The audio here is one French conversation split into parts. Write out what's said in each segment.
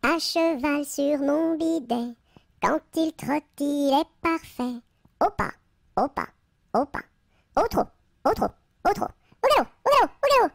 À cheval sur mon bidet, quand il trotte, il est parfait. Au pas, au pas, au pas, au trot, au trot, au trot, au galop, au galop, au galop.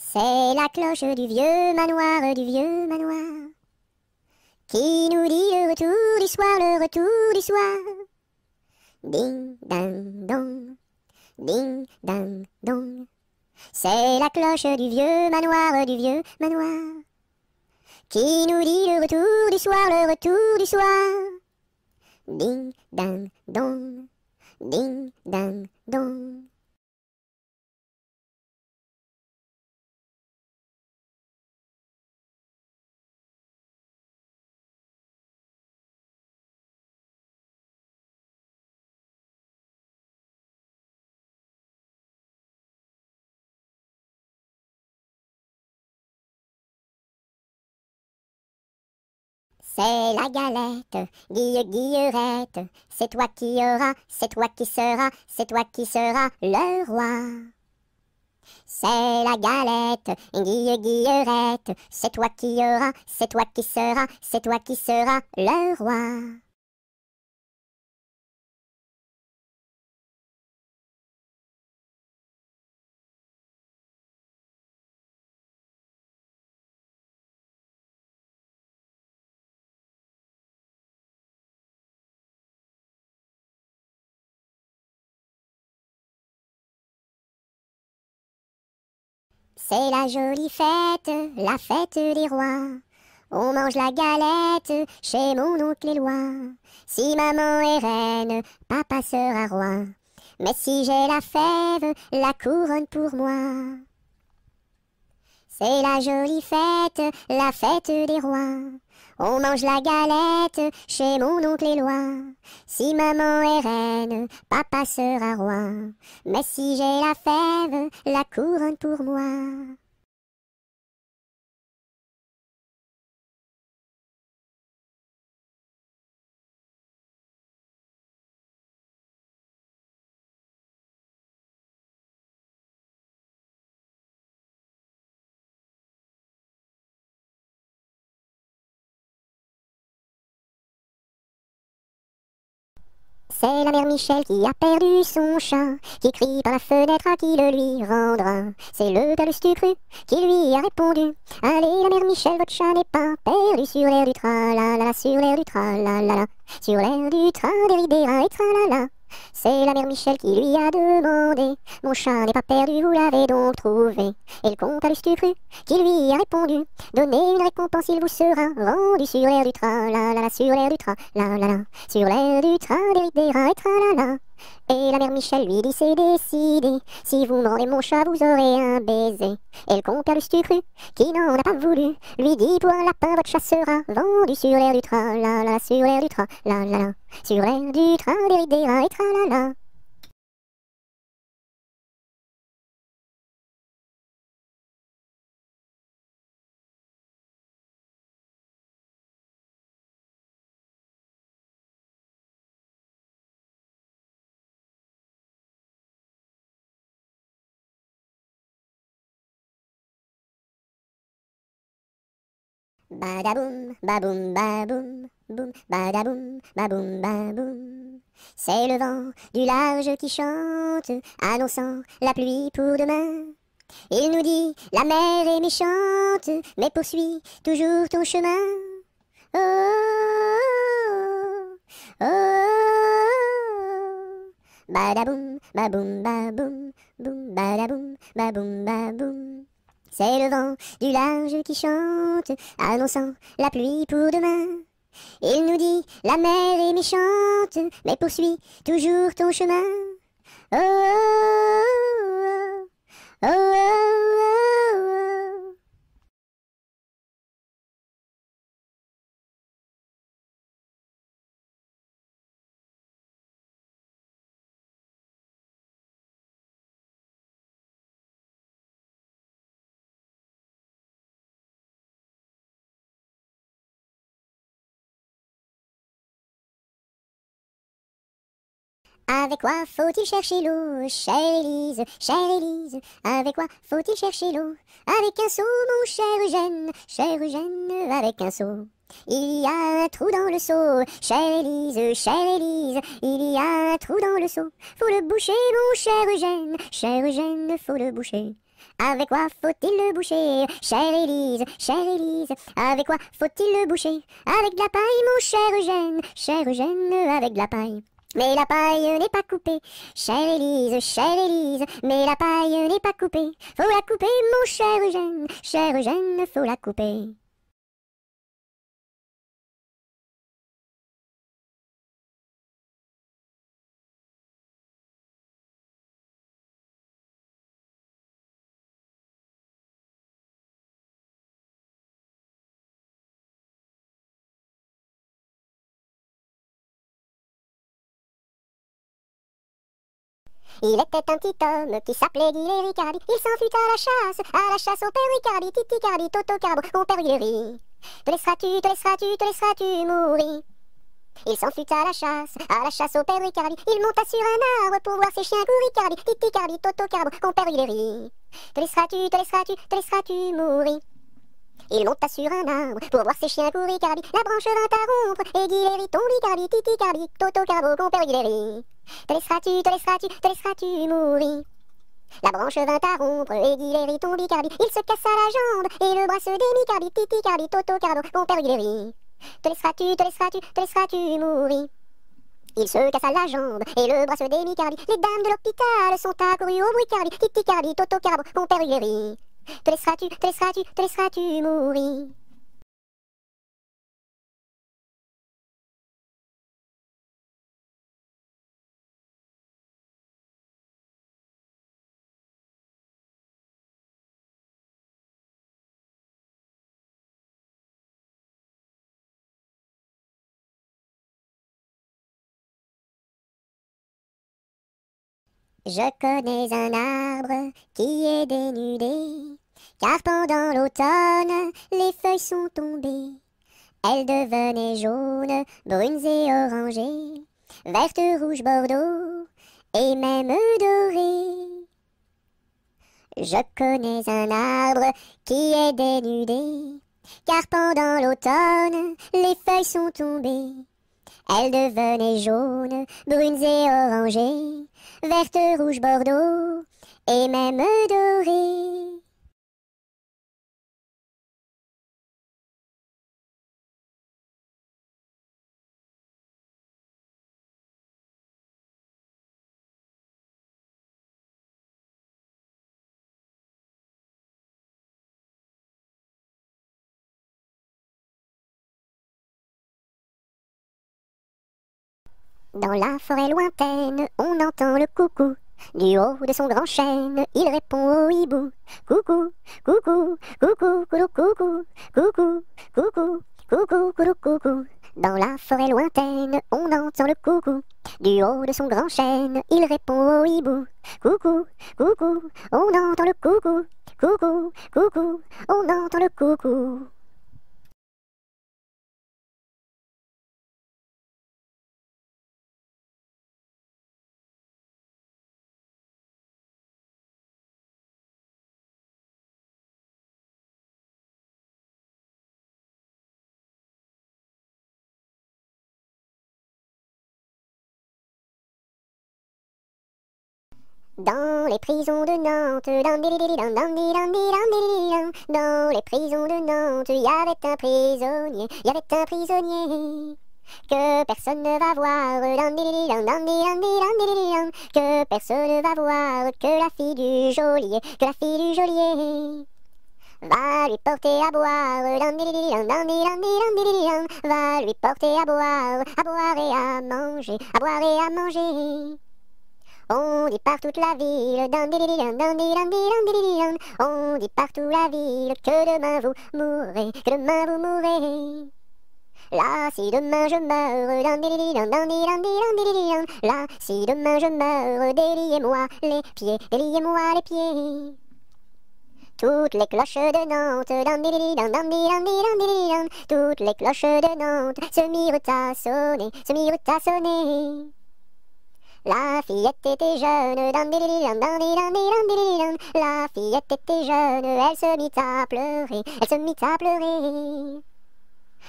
C'est la cloche du vieux manoir, qui nous dit le retour du soir, le retour du soir. Ding, ding, dong, ding, ding, dong. C'est la cloche du vieux manoir, qui nous dit le retour du soir, le retour du soir. Ding, ding, dong, ding, ding, dong. C'est la galette, Guillerette, c'est toi qui auras, c'est toi qui seras, c'est toi qui seras le roi. C'est la galette, Guillerette, c'est toi qui auras, c'est toi qui seras, c'est toi qui seras le roi. C'est la fête des rois. On mange la galette chez mon oncle Éloi. Si maman est reine, papa sera roi. Mais si j'ai la fève, la couronne pour moi. C'est la fête des rois. On mange la galette chez mon oncle Éloi. Si maman est reine, papa sera roi. Mais si j'ai la fève, la couronne pour moi. C'est la mère Michel qui a perdu son chat, qui crie par la fenêtre à qui le lui rendra. C'est le gars Lustucru qui lui a répondu: allez la mère Michel, votre chat n'est pas perdu sur l'air du tra-la-la, sur l'air du tra-la-la, sur l'air du tra-des-ri-des-ra et tra-la-la. C'est la mère Michel qui lui a demandé: mon chat n'est pas perdu, vous l'avez donc trouvé? Et le comte à Lustucru qui lui a répondu: donnez une récompense, il vous sera rendu sur l'air du tra-la-la, sur l'air du tra-la-la, sur l'air du tra-des-ri-des-ra et tra-la-la. Et la mère Michel lui dit: c'est décidé, si vous me rendez mon chat, vous aurez un baiser. Et le compère Lustucru, qui n'en a pas voulu, lui dit: pour un lapin, votre chat sera vendu sur l'air du tra-la-la, sur l'air du tra-la-la, sur l'air du tra-des-ri-des-ra et tra-la-la. Badaboum, baboum, baboum, boum, badaboum, baboum, baboum. C'est le vent du large qui chante, annonçant la pluie pour demain. Il nous dit: la mer est méchante, mais poursuis toujours ton chemin. Oh, oh, oh, oh. Badaboum, baboum, baboum, boum, badaboum, baboum, baboum. C'est le vent du large qui chante, annonçant la pluie pour demain. Il nous dit: la mer est méchante, mais poursuis toujours ton chemin. Oh, oh, oh, oh, oh, oh, oh. Avec quoi faut-il chercher l'eau, chère Élise, chère Élise? Avec quoi faut-il chercher l'eau? Avec un seau, mon cher Eugène, avec un seau. Il y a un trou dans le seau, chère Élise, il y a un trou dans le seau. Faut le boucher, mon cher Eugène, faut le boucher. Avec quoi faut-il le boucher, chère Élise, avec quoi faut-il le boucher? Avec de la paille, mon cher Eugène, avec de la paille. Mais la paille n'est pas coupée, chère Élise, mais la paille n'est pas coupée. Faut la couper, mon cher Eugène, faut la couper. Il était un petit homme qui s'appelait Guy Ricardi. Il s'en fut à la chasse au père Ricardi, Titi Cardi, Toto Carbo, mon père Guillery. Te laisseras-tu mourir? Il s'en fut à la chasse au père Ricardi. Il monta sur un arbre pour voir ses chiens courir, Ricardi, Titi Cardi, Toto Carbo, mon père Guillery. Te laisseras-tu mourir? Il monta sur un arbre pour voir ses chiens courir, Ricardi. La branche vint à rompre et Guillery tombe, Ricardi, Titi Cardi, Toto Carbo, mon père Guillery. Te laisseras-tu mourir? La branche vint à rompre et Guillery tombe, Ricardi. Il se cassa la jambe et le bras se démit, Cardi, Titi Cardi, Toto Carbo, mon père Guillery. Te laisseras-tu mourir? Il se cassa la jambe et le bras se démit, Cardi. Les dames de l'hôpital sont accourues au bruit, Cardi, Titi Cardi, Toto Carbo, mon père Guillery. Te laisseras-tu mourir? Je connais un arbre qui est dénudé, car pendant l'automne, les feuilles sont tombées. Elles devenaient jaunes, brunes et orangées, vertes, rouges, bordeaux, et même dorées. Je connais un arbre qui est dénudé, car pendant l'automne, les feuilles sont tombées. Elles devenaient jaunes, brunes et orangées, vertes, rouges, bordeaux, et même dorées. Dans la forêt lointaine, on entend le coucou. Du haut de son grand chêne, il répond au hibou. Coucou, coucou, coucou, coucou, coucou, coucou, coucou, coucou, coucou, coucou. Dans la forêt lointaine, on entend le coucou. Du haut de son grand chêne, il répond au hibou. Coucou, coucou, on entend le coucou. Coucou, coucou, on entend le coucou. Dans les prisons de Nantes, dans les prisons de Nantes, il y avait un prisonnier, que personne ne va voir, que personne ne va voir, que la fille du geôlier, va lui porter à boire, va lui porter à boire et à manger, On dit par toute la ville, on dit partout la ville que demain vous mourrez, Là, si demain je meurs, là, si demain je meurs, déliez-moi les pieds, Toutes les cloches de Nantes, toutes les cloches de Nantes se mirent à sonner, La fillette était jeune, dandidididam, dandididam, dandididam. La fillette était jeune, elle se mit à pleurer, elle se mit à pleurer.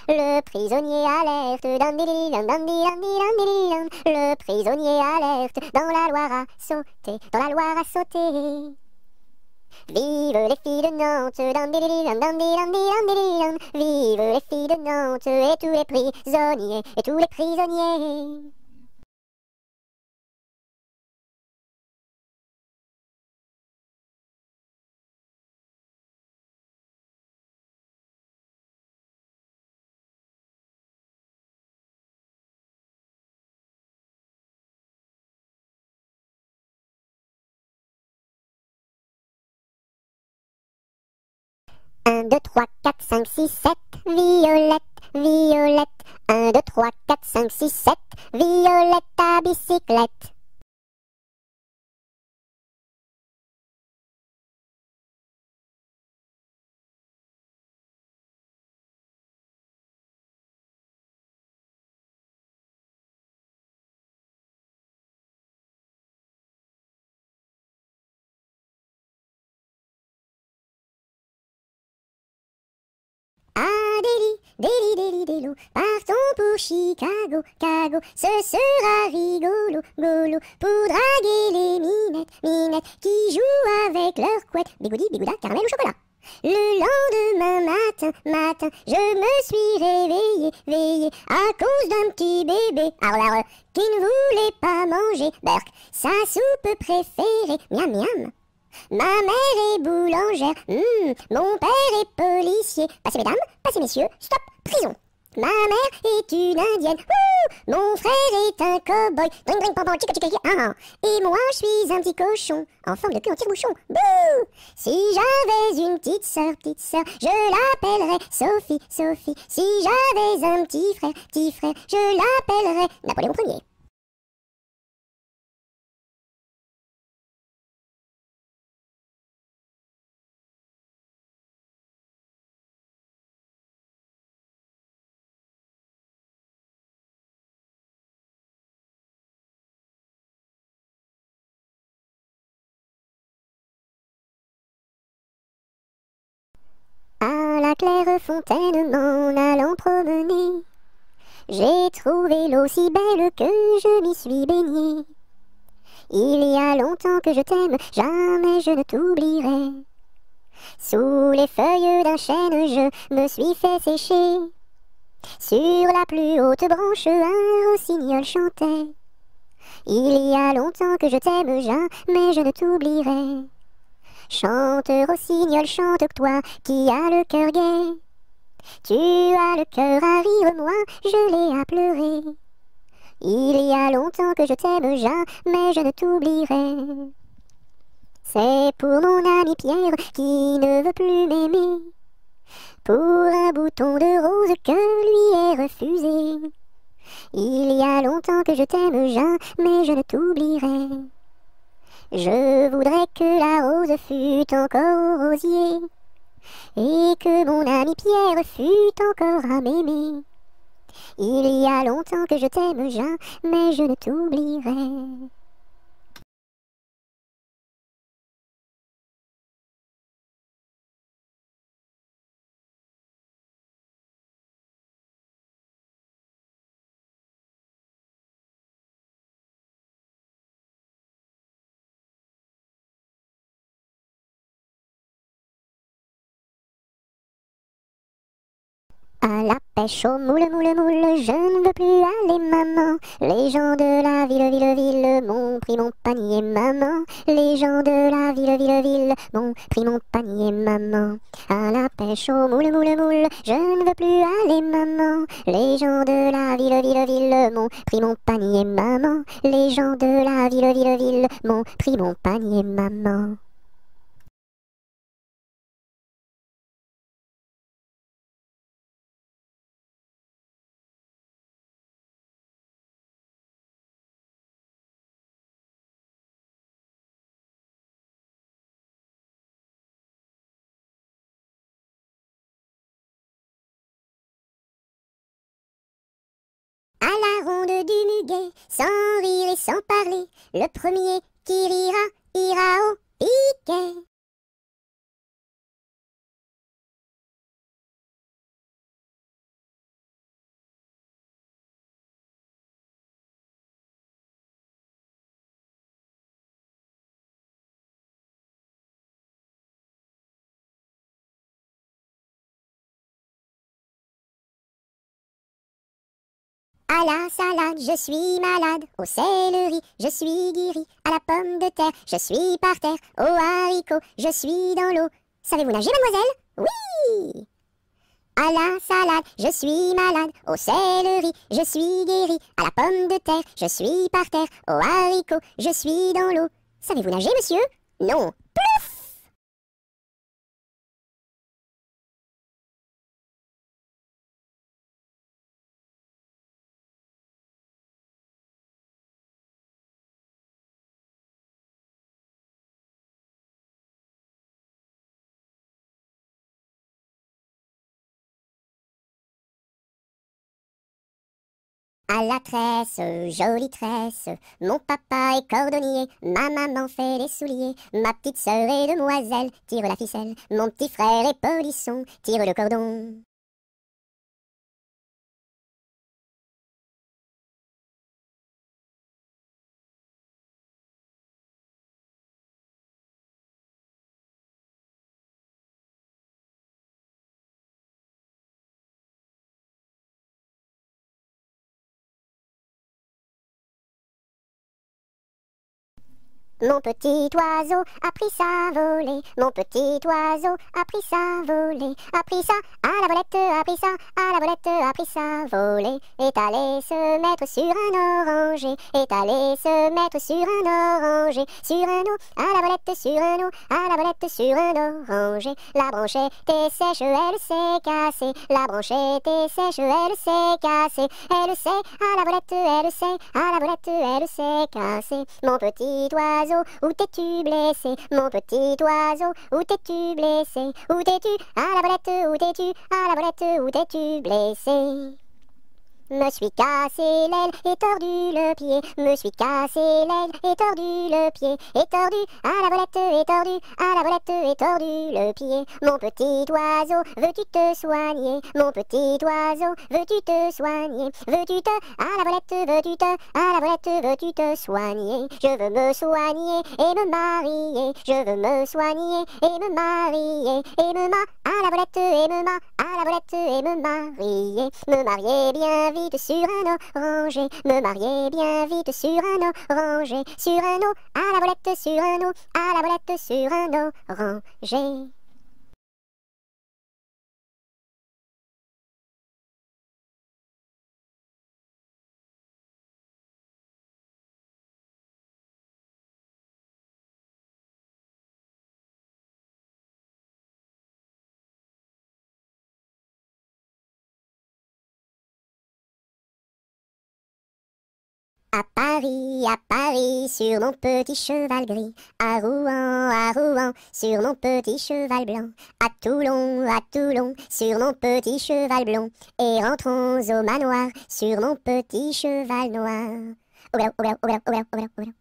Le prisonnier alerte, dandididam, dandidam, dandididam. Le prisonnier alerte, dans la Loire a sauté, dans la Loire a sauté. Vive les filles de Nantes, dandididam, dandidam, dandidam. Vive les filles de Nantes et tous les prisonniers, et tous les prisonniers. Un, deux, trois, quatre, cinq, six, sept, Violette, Violette. Un, deux, trois, quatre, cinq, six, sept, Violette à bicyclette. Adélie, Délie, Délie, Délo, partons pour Chicago, Cago, ce sera rigolo, golo, pour draguer les minettes, minettes, qui jouent avec leur couette, bigoudi, bigouda, caramel ou chocolat. Le lendemain matin, matin, je me suis réveillé, veillé, à cause d'un petit bébé, qui ne voulait pas manger, Berk, sa soupe préférée, miam miam. Ma mère est boulangère, mon père est policier. Passez mesdames, passez messieurs, stop, prison. Ma mère est une indienne, mon frère est un cow-boy, dring dring pam pam, chica chica chica, et moi je suis un petit cochon, en forme de queue en tire-bouchon, bouh. Si j'avais une petite sœur, je l'appellerais Sophie, Sophie. Si j'avais un petit frère, je l'appellerais Napoléon Ier. À la claire fontaine m'en allant promener, j'ai trouvé l'eau si belle que je m'y suis baignée. Il y a longtemps que je t'aime, jamais je ne t'oublierai. Sous les feuilles d'un chêne, je me suis fait sécher. Sur la plus haute branche, un rossignol chantait. Il y a longtemps que je t'aime, jamais je ne t'oublierai. Chante, rossignol, chante, toi qui as le cœur gai. Tu as le cœur à rire, moi je l'ai à pleurer. Il y a longtemps que je t'aime, jamais je ne t'oublierai. C'est pour mon ami Pierre qui ne veut plus m'aimer, pour un bouton de rose que lui est refusé. Il y a longtemps que je t'aime, jamais je ne t'oublierai. Je voudrais que la rose fût encore au rosier, et que mon ami Pierre fût encore à m'aimer. Il y a longtemps que je t'aime, jamais je ne t'oublierai. À la pêche au moule, moule, moule, je ne veux plus aller, maman. Les gens de la ville, ville, ville m'ont pris mon panier, maman. Les gens de la ville, ville, ville m'ont pris mon panier, maman. À la pêche au moule, moule, moule, je ne veux plus aller, maman. Les gens de la ville, ville, ville m'ont pris mon panier, maman. Les gens de la ville, ville, ville m'ont pris mon panier, maman. À la ronde du mur, guet, sans rire et sans parler. Le premier qui rira, ira au piquet. À la salade, je suis malade. Au céleri, je suis guéri. À la pomme de terre, je suis par terre. Au haricot, je suis dans l'eau. Savez-vous nager, mademoiselle? Oui! À la salade, je suis malade. Au céleri, je suis guéri. À la pomme de terre, je suis par terre. Au haricot, je suis dans l'eau. Savez-vous nager, monsieur? Non. Plouf! À la tresse, jolie tresse, mon papa est cordonnier, ma maman fait les souliers, ma petite sœur est demoiselle, tire la ficelle, mon petit frère est polisson, tire le cordon. Mon petit oiseau a pris sa volée, mon petit oiseau a pris sa volée, a pris ça à la volette, a pris ça à la volette, a pris sa volée, est allé se mettre sur un oranger, est allé se mettre sur un oranger, sur un eau, à la volette, sur un eau, à la volette, sur un oranger, la branche était sèche, elle s'est cassée, la branche était sèche, elle s'est cassée, elle sait, à la volette, elle sait, à la volette, elle s'est cassée, mon petit oiseau, où t'es-tu blessé, mon petit oiseau, où t'es-tu blessé, où t'es-tu, à la volette, où t'es-tu, à la volette, où t'es-tu blessé. Me suis cassé l'aile et tordu le pied, me suis cassé l'aile et tordu le pied, et tordu à la volette et tordu à la volette et tordu le pied. Mon petit oiseau, veux-tu te soigner? Mon petit oiseau, veux-tu te soigner? Veux-tu te à la volette, veux-tu te à la volette, veux-tu te soigner? Je veux me soigner et me marier, je veux me soigner et me marier, et me à la volette et me à la volette et me marier bien vite sur un oranger, me marier bien vite sur un oranger, sur un eau, à la volette, sur un eau, à la volette, sur un oranger. À Paris, sur mon petit cheval gris, à Rouen, sur mon petit cheval blanc, à Toulon, sur mon petit cheval blond, et rentrons au manoir, sur mon petit cheval noir. Oula, oula, oula, oula, oula, oula.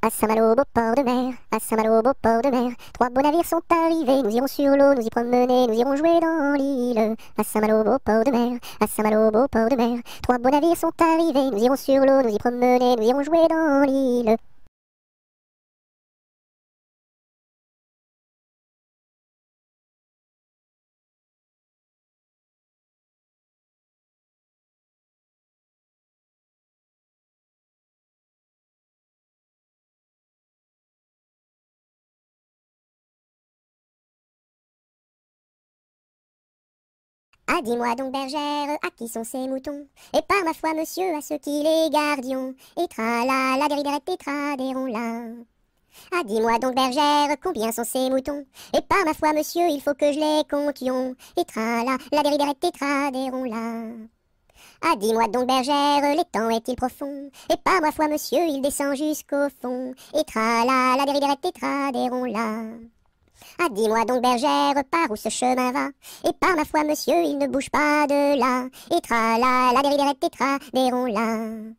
À Saint-Malo, beau port de mer, à Saint-Malo, beau port de mer, trois beaux navires sont arrivés, nous irons sur l'eau, nous y promener, nous irons jouer dans l'île. À Saint-Malo, beau port de mer, à Saint-Malo, beau port de mer, trois beaux navires sont arrivés, nous irons sur l'eau, nous y promener, nous irons jouer dans l'île. Ah, dis-moi donc, bergère, à qui sont ces moutons? Et par ma foi, monsieur, à ceux qui les gardions. Et tra la gridérette et tra des ronds là. Ah, dis-moi donc, bergère, combien sont ces moutons? Et par ma foi, monsieur, il faut que je les comptions. Et tra-la, la déridérette tétra, là. Ah, dis-moi donc, bergère, l'étang est-il profond? Et par ma foi, monsieur, il descend jusqu'au fond. Et tra-la, la déridérette tétra, là. Ah, dis-moi donc, bergère, par où ce chemin va? Et par ma foi, monsieur, il ne bouge pas de là. Et tra-la, la déridérette tétra, là.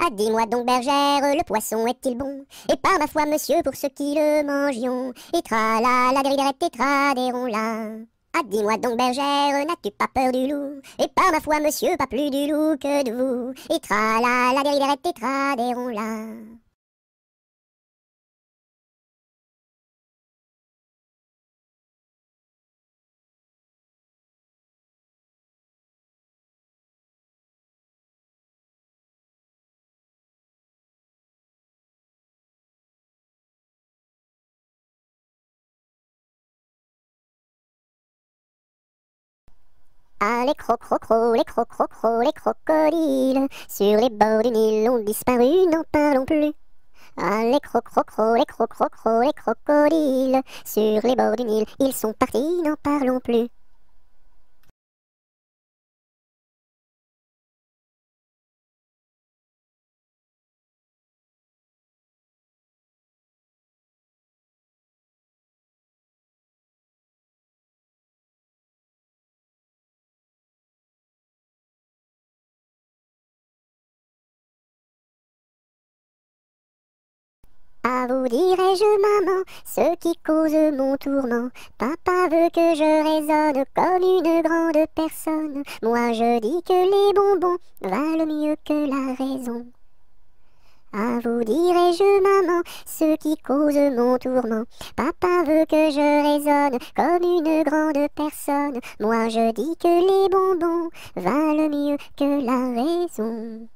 Ah, dis-moi donc, bergère, le poisson est-il bon? Et par ma foi, monsieur, pour ceux qui le mangions. Et tra-la, la déridérette tétra, là. Ah, dis-moi donc, bergère, n'as-tu pas peur du loup? Et par ma foi, monsieur, pas plus du loup que de vous. Et tra-la, la déridérette tétra, là. Ah, les crocrocros, les crocrocros, les crocodiles, sur les bords du Nil ont disparu, n'en parlons plus. Ah, les crocrocros, les crocrocros, les crocodiles, sur les bords du Nil, ils sont partis, n'en parlons plus. À vous dirai-je, maman, ce qui cause mon tourment. Papa veut que je raisonne comme une grande personne. Moi je dis que les bonbons valent mieux que la raison. À vous dirai-je, maman, ce qui cause mon tourment. Papa veut que je raisonne comme une grande personne. Moi je dis que les bonbons valent mieux que la raison.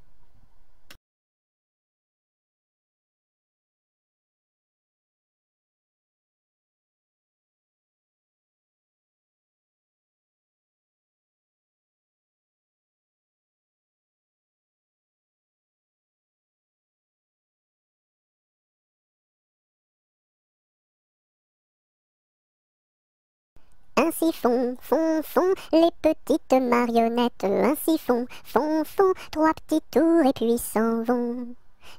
Ainsi font les petites marionnettes. Ainsi font trois petits tours et puis s'en vont.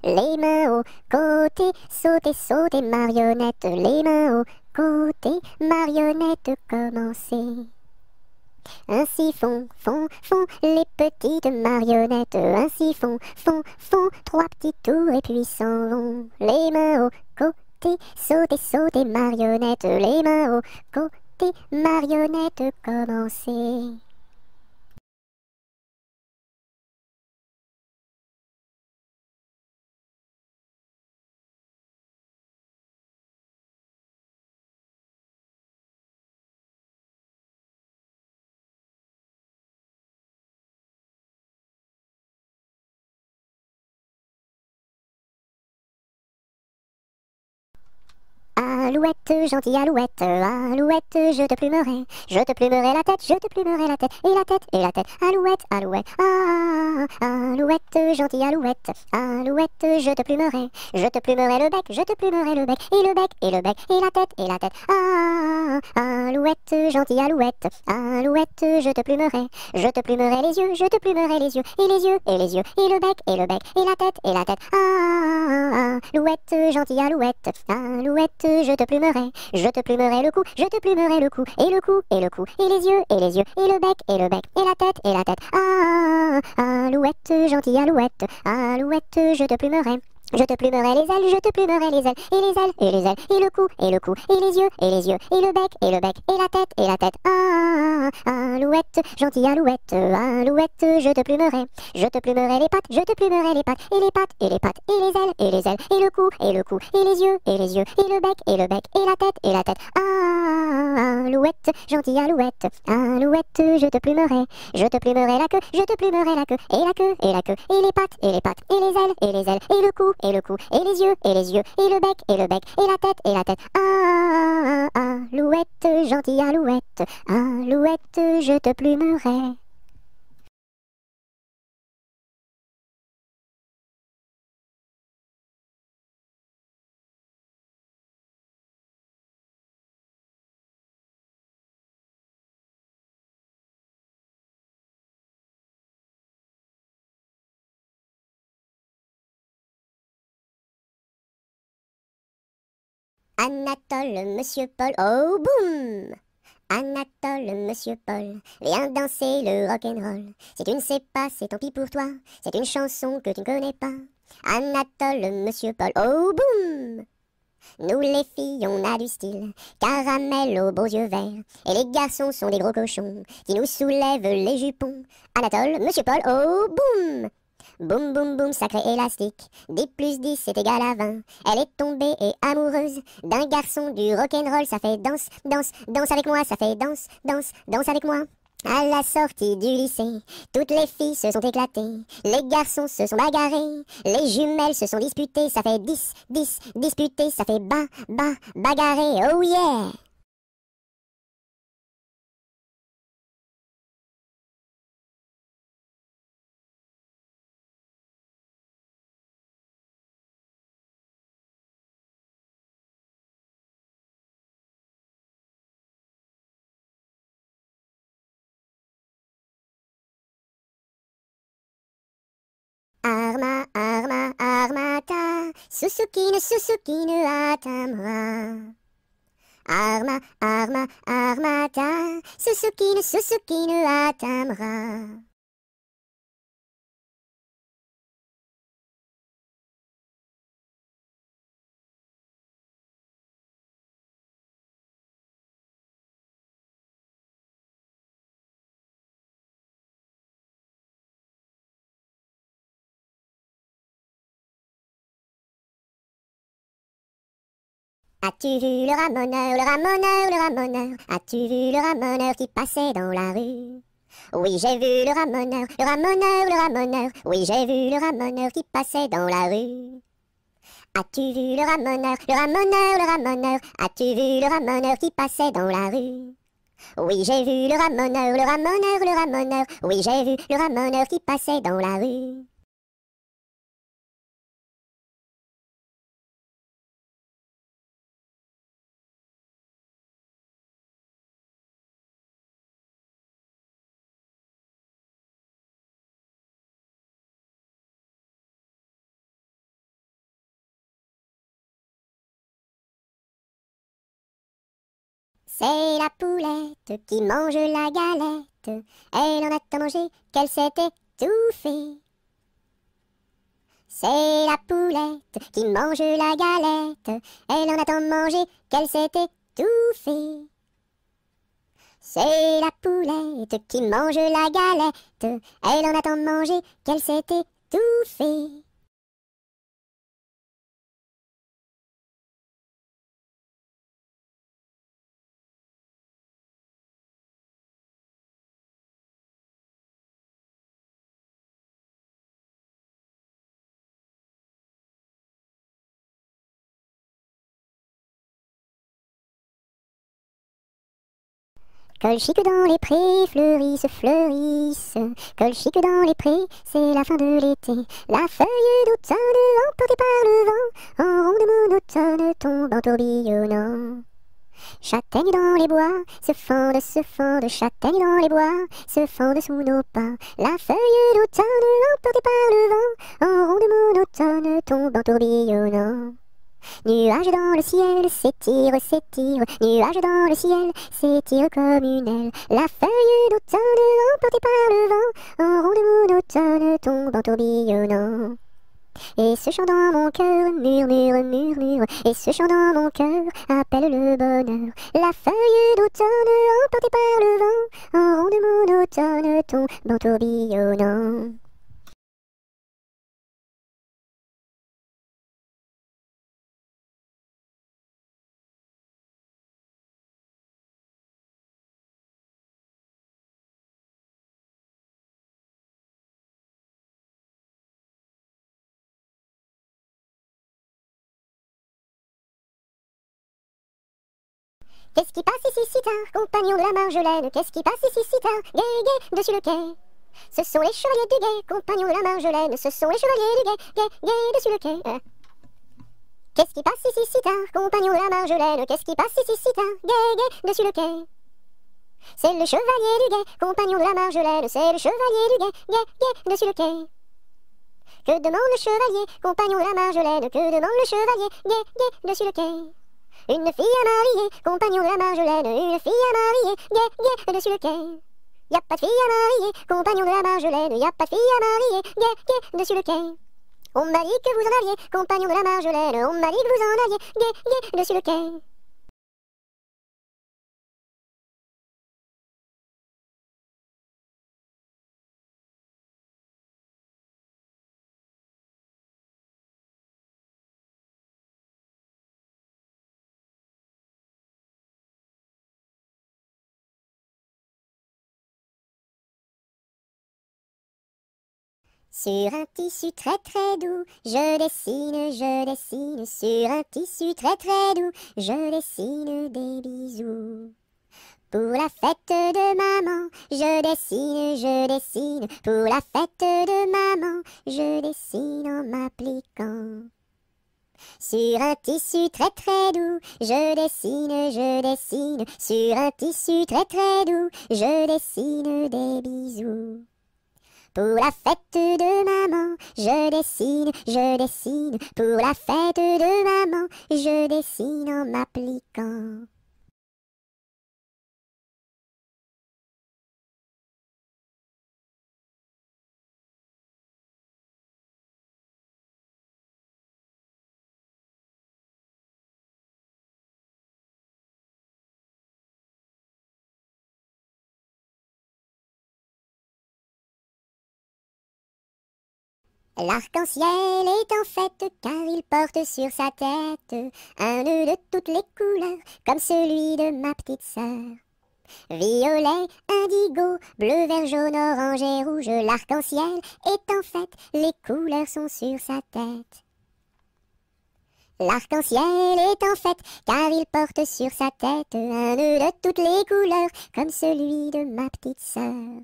Les mains au côté, sautez, marionnettes. Les mains au côté, marionnettes, commencez. Ainsi font les petites marionnettes. Ainsi font trois petits tours et puis s'en vont. Les mains au côté, sautez, marionnettes. Les mains au côté, marionnettes, commencez. Alouette, gentille alouette, alouette, je te plumerai la tête, je te plumerai la tête, et la tête, alouette, alouette, alouette, gentille alouette, alouette, je te plumerai le bec, je te plumerai le bec, et le bec, et le bec, et la tête, alouette, gentille alouette, alouette, je te plumerai les yeux, je te plumerai les yeux, et les yeux, et les yeux, et le bec, et le bec, et la tête, alouette, gentille alouette, alouette, je te plumerai le cou, je te plumerai le cou, et le cou, et le cou, et les yeux, et les yeux, et le bec, et le bec, et la tête, alouette, gentille alouette, alouette, je te plumerai. Je te plumerai les ailes, je te plumerai les ailes, et les ailes, et les ailes, et le cou, et le cou, et les yeux, et les yeux, et le bec, et le bec, et la tête, alouette, gentille alouette, alouette, je te plumerai. Je te plumerai les pattes, je te plumerai les pattes, et les pattes, et les pattes, et les ailes, et les ailes, et le cou, et le cou, et les yeux, et les yeux, et le bec, et le bec, et la tête, alouette, gentille alouette, alouette, je te plumerai. Je te plumerai la queue, je te plumerai la queue, et la queue, et la queue, et les pattes, et les pattes, et les ailes, et les ailes, et le cou, et les yeux, et les yeux, et le bec, et la tête, alouette, gentille alouette, alouette, je te plumerai. Anatole, Monsieur Paul, oh boum! Anatole, Monsieur Paul, viens danser le rock'n'roll. Si tu ne sais pas, c'est tant pis pour toi, c'est une chanson que tu ne connais pas. Anatole, Monsieur Paul, oh boum! Nous les filles, on a du style, caramel aux beaux yeux verts. Et les garçons sont des gros cochons, qui nous soulèvent les jupons. Anatole, Monsieur Paul, oh boum! Boum boum boum, sacré élastique, 10 plus 10 c'est égal à 20. Elle est tombée et amoureuse d'un garçon du rock'n'roll. Ça fait danse, danse, danse avec moi, ça fait danse, danse, danse avec moi. À la sortie du lycée, toutes les filles se sont éclatées, les garçons se sont bagarrés, les jumelles se sont disputées. Ça fait 10, 10, disputé, ça fait bagarré, oh yeah! Arma, arma, armata, Suzuki ne Atamra. Arma, arma, armata, Suzuki ne Atamra. As-tu vu le ramoneur, le ramoneur, le ramoneur? As-tu vu le ramoneur qui passait dans la rue? Oui, j'ai vu le ramoneur, le ramoneur, le ramoneur. Oui, j'ai vu le ramoneur qui passait dans la rue. As-tu vu le ramoneur, le ramoneur, le ramoneur? As-tu vu le ramoneur qui passait dans la rue? Oui, j'ai vu le ramoneur, le ramoneur, le ramoneur. Oui, j'ai vu le ramoneur qui passait dans la rue. C'est la poulette qui mange la galette. Elle en a tant mangé qu'elle s'est étouffée. C'est la poulette qui mange la galette. Elle en a tant mangé qu'elle s'est étouffée. C'est la poulette qui mange la galette. Elle en a tant mangé qu'elle s'est étouffée. Colchique dans les prés, fleurissent, fleurissent. Colchique dans les prés, c'est la fin de l'été. La feuille d'automne, emportée par le vent, en ronde monotone, tombe en tourbillonnant. Châtaignes dans les bois, se fendent, châtaignes dans les bois, se fendent sous nos pas. La feuille d'automne, emportée par le vent, en ronde monotone, tombe en tourbillonnant. Nuages dans le ciel, s'étire, s'étire. Nuages dans le ciel, s'étire comme une aile. La feuille d'automne, emportée par le vent, en ronde monotone, tombe en tourbillonnant. Et ce chant dans mon cœur murmure, murmure. Et ce chant dans mon cœur appelle le bonheur. La feuille d'automne, emportée par le vent, en ronde monotone, tombe en tourbillonnant. Qu'est-ce qui passe ici si tard, compagnon de la Marjolaine? Qu'est-ce qui passe ici si tard, gai, gai, dessus le quai? Ce sont les chevaliers du guet, compagnons de la Marjolaine. Ce sont les chevaliers du guet, gai, gai, dessus le quai. Qu'est-ce qui passe ici si tard, compagnon de la Marjolaine? Qu'est-ce qui passe ici si tard, gai, gai, dessus le quai? C'est le chevalier du guet, compagnon de la Marjolaine. C'est le chevalier du guet, gai, gai, dessus le quai. Que demande le chevalier, compagnon de la Marjolaine? Que demande le chevalier, gai, gai, dessus le quai? Une fille à marier, compagnon de la Marjolaine, une fille à marier, gué, dessus le quai. Y a pas de fille à marier, compagnon de la Marjolaine, y a pas de fille à marier, gué, dessus le quai. On m'a dit que vous en aviez, compagnon de la Marjolaine, on m'a dit que vous en aviez, gué, dessus le quai. Sur un tissu très très doux, je dessine, sur un tissu très très doux, je dessine des bisous. Pour la fête de maman, je dessine, pour la fête de maman, je dessine en m'appliquant. Sur un tissu très très doux, je dessine, sur un tissu très très doux, je dessine des bisous. Pour la fête de maman, je dessine, pour la fête de maman, je dessine en m'appliquant. L'arc-en-ciel est en fête car il porte sur sa tête un nœud de toutes les couleurs comme celui de ma petite sœur. Violet, indigo, bleu, vert, jaune, orange et rouge, l'arc-en-ciel est en fête, les couleurs sont sur sa tête. L'arc-en-ciel est en fête car il porte sur sa tête un nœud de toutes les couleurs comme celui de ma petite sœur.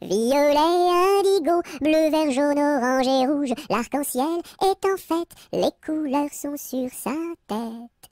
Violet, indigo, bleu, vert, jaune, orange et rouge, l'arc-en-ciel est en fête, les couleurs sont sur sa tête.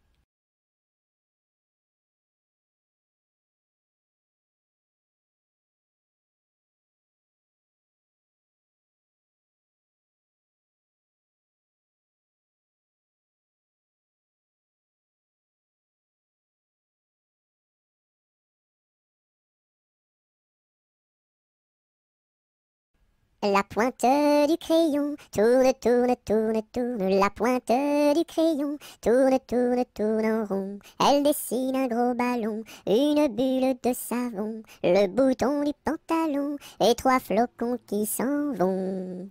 La pointe du crayon tourne, tourne, tourne, tourne. La pointe du crayon tourne, tourne, tourne en rond. Elle dessine un gros ballon, une bulle de savon, le bouton du pantalon et trois flocons qui s'en vont.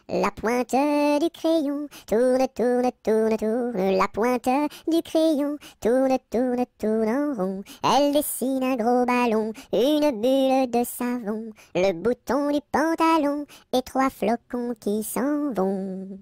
La pointe du crayon tourne, tourne, tourne, tourne. La pointe du crayon tourne, tourne, tourne en rond. Elle dessine un gros ballon, une bulle de savon, le bouton du pantalon et trois flocons qui s'en vont.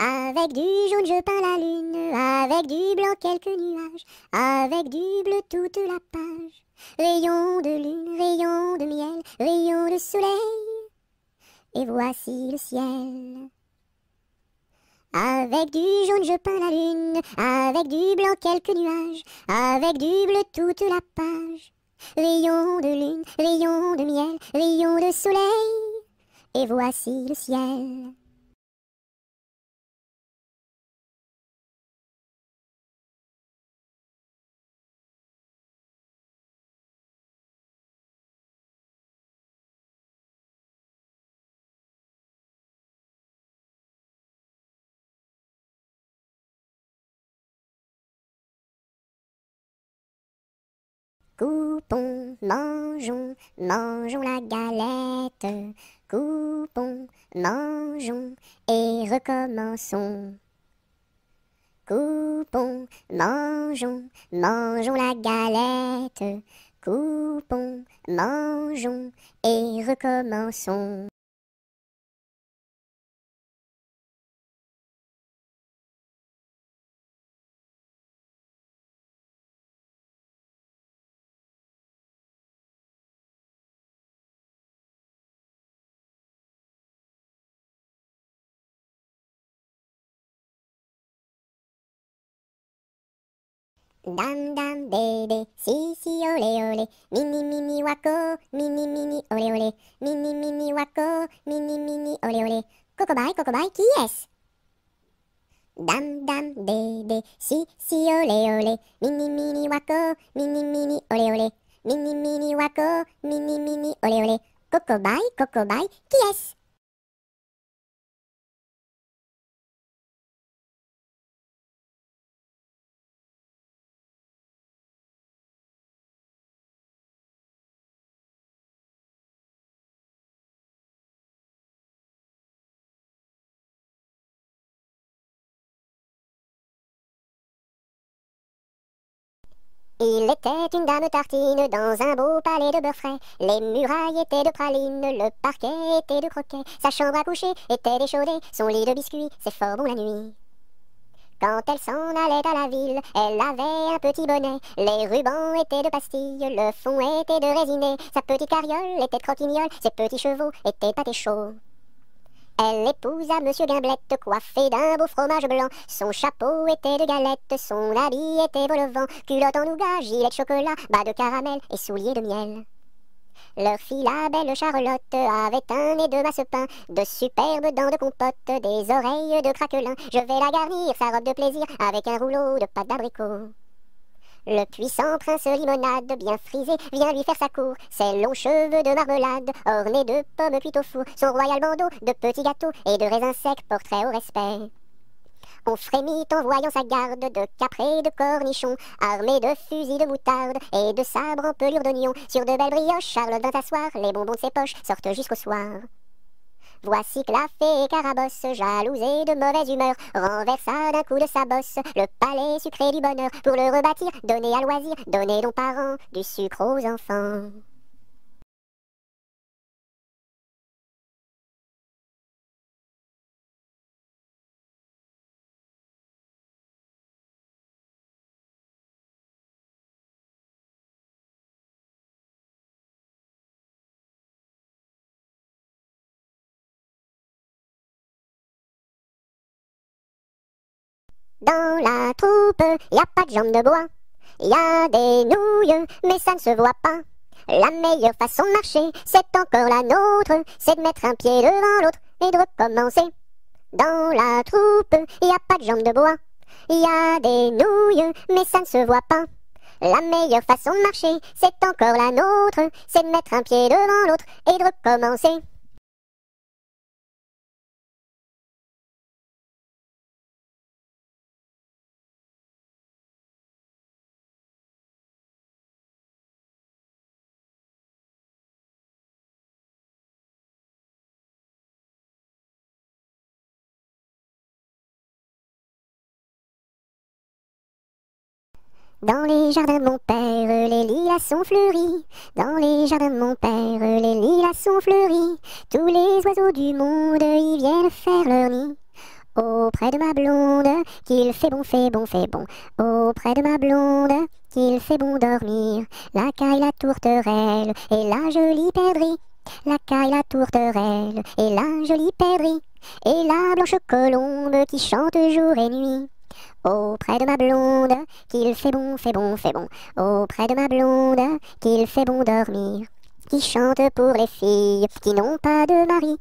Avec du jaune je peins la lune, avec du blanc quelques nuages, avec du bleu toute la page. Rayon de lune, rayon de miel, rayon de soleil, et voici le ciel. Avec du jaune je peins la lune, avec du blanc quelques nuages, avec du bleu toute la page. Rayon de lune, rayon de miel, rayon de soleil, et voici le ciel. Coupons, mangeons, mangeons la galette. Coupons, mangeons et recommençons. Coupons, mangeons, mangeons la galette. Coupons, mangeons et recommençons. Dam dam bébé, si si olé olé, mini mini wako, mini mini olé olé, mini mini wako, mini mini olé olé. Cocobaye, qui est-ce? Dam dam bébé, si si olé olé, mini mini wako, mini mini olé olé, mini mini wako, mini mini olé olé. Cocobaye, qui est-ce? Il était une dame tartine dans un beau palais de beurre frais. Les murailles étaient de praline, le parquet était de croquet. Sa chambre à coucher était d'échaudée, son lit de biscuits, c'est fort bon la nuit. Quand elle s'en allait à la ville, elle avait un petit bonnet. Les rubans étaient de pastilles, le fond était de résiné. Sa petite carriole était de croquignole, ses petits chevaux étaient de pâté chaud. Elle épousa Monsieur Gimblette, coiffé d'un beau fromage blanc. Son chapeau était de galette, son habit était vol au vent. Culotte en nougat, gilet de chocolat, bas de caramel et souliers de miel. Leur fille, la belle Charlotte, avait un nez de masse-pain, de superbes dents de compote, des oreilles de craquelin. Je vais la garnir, sa robe de plaisir, avec un rouleau de pâte d'abricot. Le puissant prince limonade, bien frisé, vient lui faire sa cour. Ses longs cheveux de marmelade, ornés de pommes cuites au four. Son royal bandeau de petits gâteaux et de raisins secs portrait au respect. On frémit en voyant sa garde de caprés et de cornichons, armés de fusils de moutarde et de sabres en pelure d'oignon. Sur de belles brioches, Charlotte vint s'asseoir, les bonbons de ses poches sortent jusqu'au soir. Voici que la fée Carabosse, jalouse et de mauvaise humeur, renversa d'un coup de sa bosse le palais sucré du bonheur. Pour le rebâtir, donner à loisir, donner donc parents du sucre aux enfants. Dans la troupe, y a pas de jambes de bois, y a des nouilles, mais ça ne se voit pas. La meilleure façon de marcher, c'est encore la nôtre, c'est de mettre un pied devant l'autre et de recommencer. Dans la troupe, y a pas de jambes de bois, y a des nouilles, mais ça ne se voit pas. La meilleure façon de marcher, c'est encore la nôtre, c'est de mettre un pied devant l'autre et de recommencer. Dans les jardins de mon père, les lilas sont fleuris. Dans les jardins de mon père, les lilas sont fleuris. Tous les oiseaux du monde y viennent faire leur nid. Auprès de ma blonde, qu'il fait bon, fait bon, fait bon. Auprès de ma blonde, qu'il fait bon dormir. La caille, la tourterelle et la jolie perdrix. La caille, la tourterelle et la jolie perdrix. Et la blanche colombe qui chante jour et nuit. Auprès de ma blonde, qu'il fait bon, fait bon, fait bon. Auprès de ma blonde, qu'il fait bon dormir. Qui chante pour les filles qui n'ont pas de mari.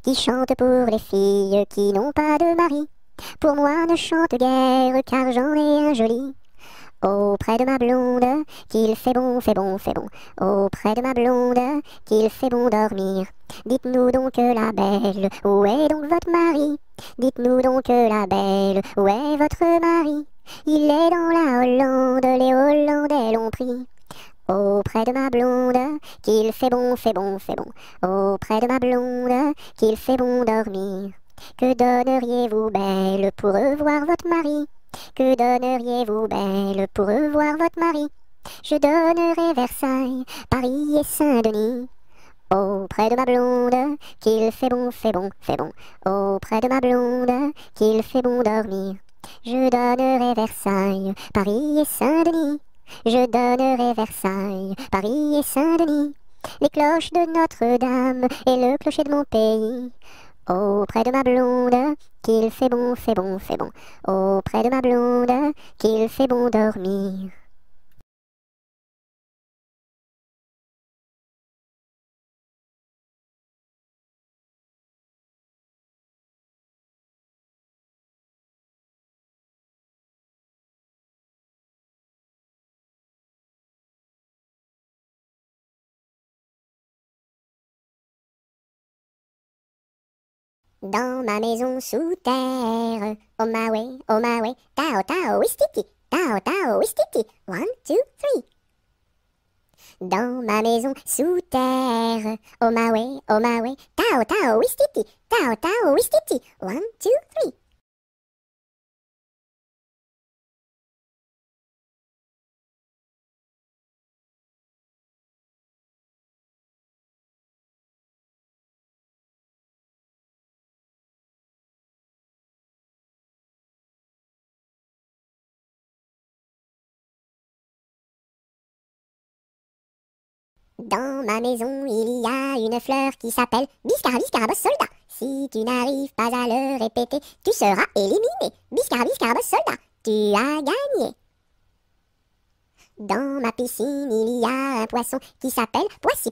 Qui chante pour les filles qui n'ont pas de mari. Pour moi ne chante guère, car j'en ai un joli. Auprès de ma blonde, qu'il fait bon, fait bon, fait bon. Auprès de ma blonde, qu'il fait bon dormir. Dites-nous donc la belle, où est donc votre mari? Dites-nous donc la belle, où est votre mari? Il est dans la Hollande, les Hollandais l'ont pris. Auprès de ma blonde, qu'il fait bon, fait bon, fait bon. Auprès de ma blonde, qu'il fait bon dormir. Que donneriez-vous, belle, pour revoir votre mari? Que donneriez-vous, belle, pour revoir votre mari? Je donnerais Versailles, Paris et Saint-Denis. Auprès de ma blonde, qu'il fait bon, fait bon, fait bon. Auprès de ma blonde, qu'il fait bon dormir. Je donnerai Versailles, Paris et Saint-Denis. Je donnerai Versailles, Paris et Saint-Denis. Les cloches de Notre-Dame et le clocher de mon pays. Auprès de ma blonde, qu'il fait bon, fait bon, fait bon. Auprès de ma blonde, qu'il fait bon dormir. Dans ma maison sous terre, oh my way, tao tao wistiti, tao tao wistiti, 1, 2, 3. Dans ma maison sous terre, oh my way, tao tao wistiti, 1, 2, 3. Dans ma maison, il y a une fleur qui s'appelle Biscara Biscarabos Soldat. Si tu n'arrives pas à le répéter, tu seras éliminé. Biscara Biscarabos Soldat, tu as gagné. Dans ma piscine, il y a un poisson qui s'appelle Poissy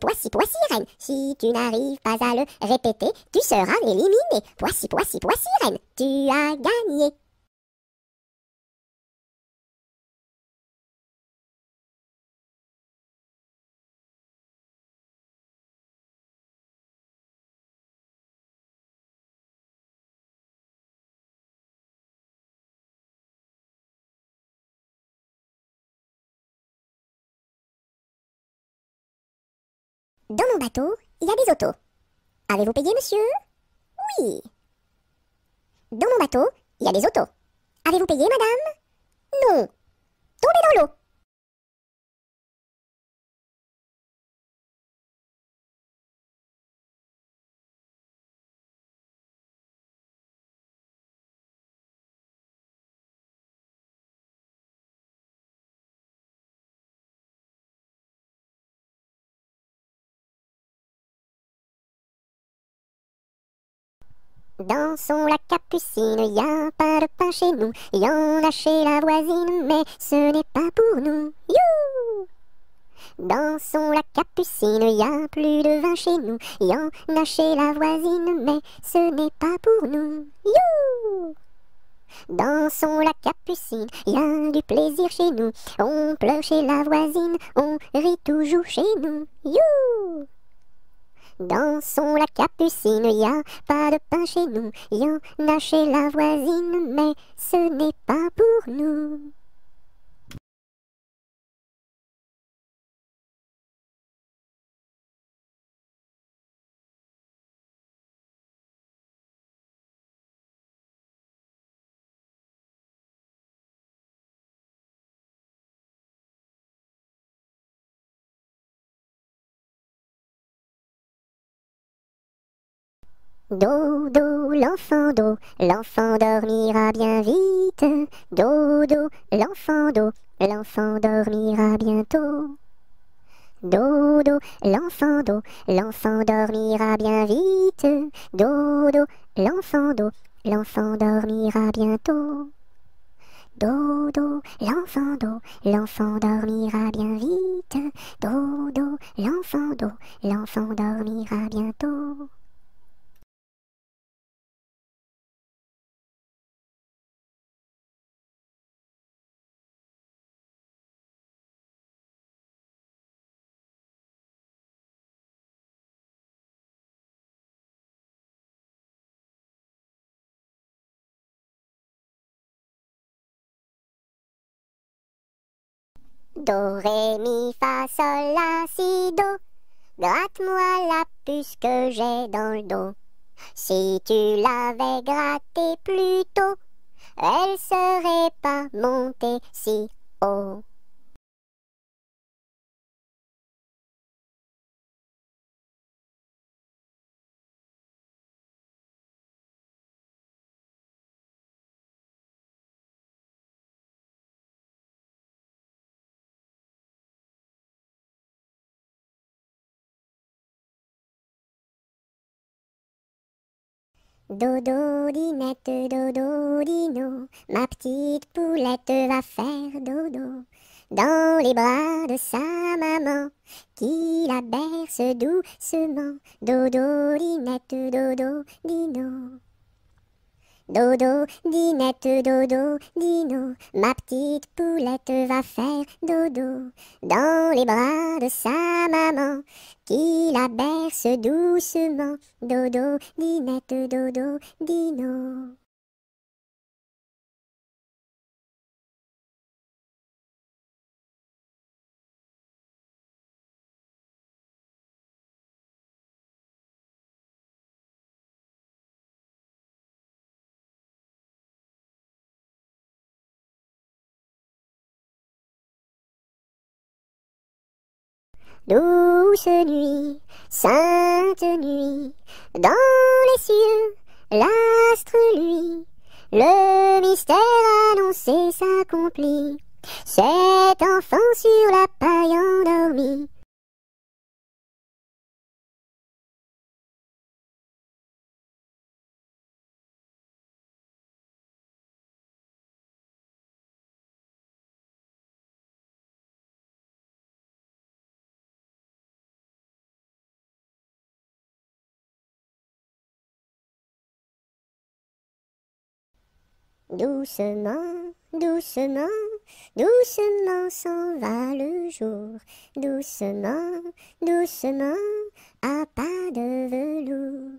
Reine. Si tu n'arrives pas à le répéter, tu seras éliminé. Poissy Reine, tu as gagné. Dans mon bateau, il y a des autos. Avez-vous payé, monsieur? Oui. Dans mon bateau, il y a des autos. Avez-vous payé, madame? Non. Tombez dans l'eau. Dans son lac Capucine, y a pas de pain chez nous. Y en a chez la voisine, mais ce n'est pas pour nous. You! Dans son lac Capucine, y a plus de vin chez nous. Y en a chez la voisine, mais ce n'est pas pour nous. You! Dans son lac Capucine, y a du plaisir chez nous. On pleure chez la voisine, on rit toujours chez nous. You! Dans son lac Capucine, y a pas de pain chez nous. Y en a chez la voisine, mais ce n'est pas pour nous. Dodo, l'enfant dormira bien vite. Dodo, l'enfant dormira bientôt. Dodo, l'enfant dormira bien vite. Dodo, l'enfant dormira bientôt. Dodo, l'enfant dormira bien vite. Dodo, l'enfant dormira bientôt. Do, ré, mi, fa, sol, la, si, do. Gratte-moi la puce que j'ai dans le dos. Si tu l'avais grattée plus tôt, elle serait pas montée si haut. Dodo, dinette, dodo, dino, ma petite poulette va faire dodo dans les bras de sa maman qui la berce doucement. Dodo, dinette, dodo, dino. Dodo, dinette, dodo, dino, ma petite poulette va faire dodo dans les bras de sa maman qui la berce doucement. Dodo, dinette, dodo, dino. Douce nuit, sainte nuit, dans les cieux, l'astre lui, le mystère annoncé s'accomplit. Cet enfant sur la paille endormi. Doucement, doucement, doucement s'en va le jour. Doucement, doucement, à pas de velours.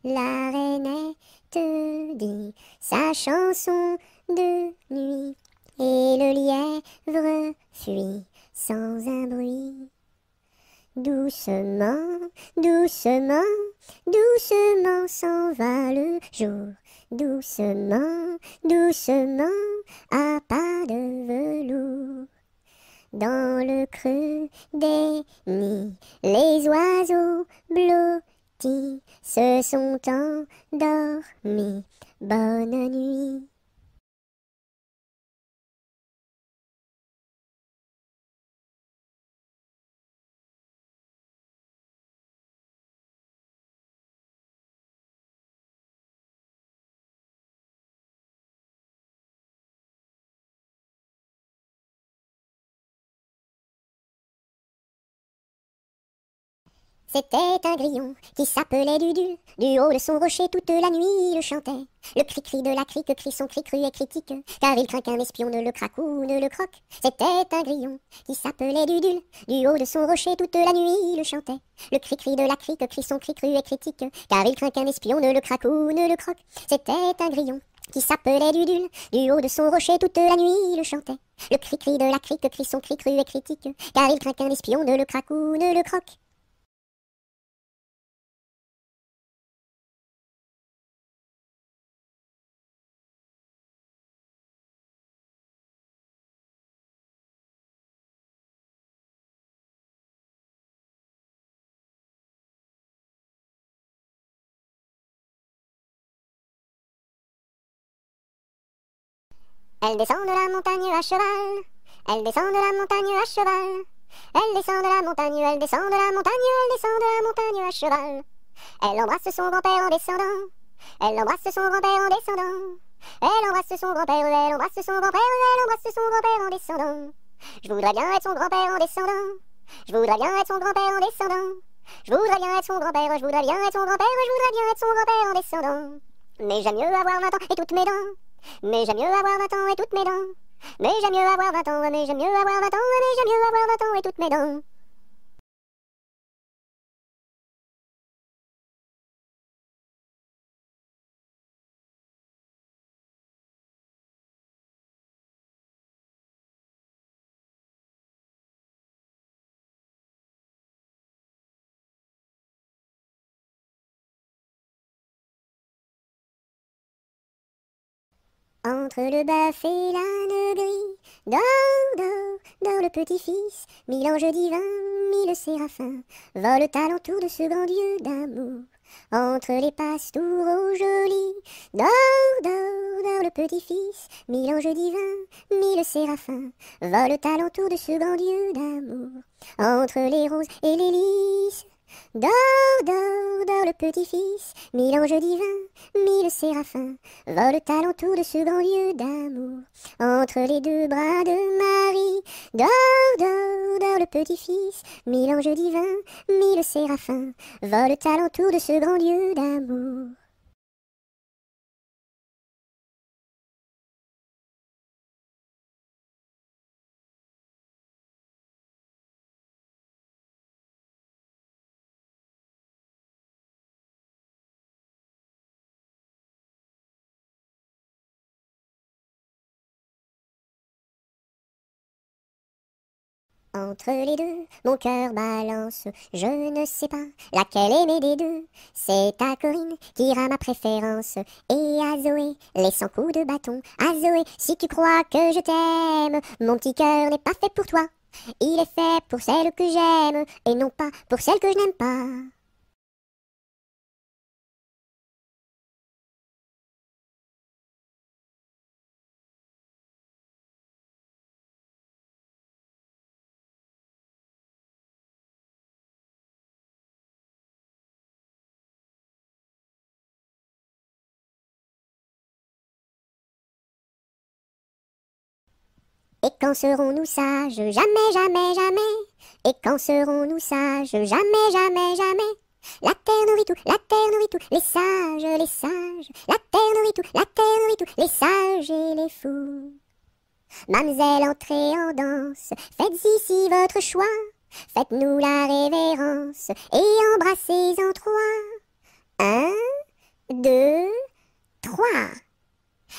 La rainette dit sa chanson de nuit, et le lièvre fuit sans un bruit. Doucement, doucement, doucement s'en va le jour. Doucement, doucement, à pas de velours. Dans le creux des nids, les oiseaux blottis se sont endormis. Bonne nuit. C'était un grillon qui s'appelait Dudule. Du haut de son rocher toute la nuit il chantait. Le cri-cri de la crique crie son cri cru et critique, car il craint qu'un espion ne le craque ou ne le croque. C'était un grillon qui s'appelait Dudule. Du haut de son rocher toute la nuit il chantait. Le cri-cri de la crique crie son cri cru et critique, car il craint qu'un espion ne le craque ou ne le croque. C'était un grillon qui s'appelait Dudule. Du haut de son rocher toute la nuit il chantait. Le cri-cri de la crique crie son cri cru et critique, car il craint qu'un espion ne le craque ou ne le croque. Elle descend de la montagne à cheval. Elle descend de la montagne à cheval. Elle descend de la montagne, elle descend de la montagne, elle descend de la montagne à cheval. Elle embrasse son grand-père en descendant. Elle embrasse son grand-père en descendant. Elle embrasse son grand-père, elle embrasse son grand-père, elle embrasse son grand-père en descendant. Je voudrais bien être son grand-père en descendant. Je voudrais bien être son grand-père en descendant. Je voudrais bien être son grand-père, je voudrais bien être son grand-père, je voudrais bien être son grand-père en descendant. Mais j'aime mieux avoir 20 ans et toutes mes dents. Mais j'aime mieux avoir 20 ans et toutes mes dents. Mais j'aime mieux avoir 20 ans, mais j'aime mieux avoir 20 ans, mais j'aime mieux avoir 20 ans et toutes mes dents. Entre le bœuf et l'âne gris, dors, dors, dors le petit-fils, mille anges divins, mille séraphins, volent alentour de ce grand Dieu d'amour. Entre les pastours au joli, dors, dors, dors le petit-fils, mille anges divins, mille séraphins, volent alentour de ce grand Dieu d'amour. Entre les roses et les lys, Dors, dors, dors le petit-fils, mille anges divins, mille séraphins, volent alentour de ce grand lieu d'amour, entre les deux bras de Marie. Dors, dors, dors le petit-fils, mille anges divins, mille séraphins, volent alentour de ce grand lieu d'amour. Entre les deux, mon cœur balance, je ne sais pas laquelle aimer des deux. C'est à Corinne qui ira ma préférence, et à Zoé, les 100 coups de bâton. À Zoé, si tu crois que je t'aime, mon petit cœur n'est pas fait pour toi. Il est fait pour celle que j'aime, et non pas pour celle que je n'aime pas. Et quand serons-nous sages? Jamais, jamais, jamais. Et quand serons-nous sages? Jamais, jamais, jamais. La terre nourrit tout, la terre nourrit tout, les sages, les sages. La terre nourrit tout, la terre nourrit tout, les sages et les fous. Mamselle, entrez en danse, faites ici votre choix. Faites-nous la révérence et embrassez en trois. 1, 2, 3.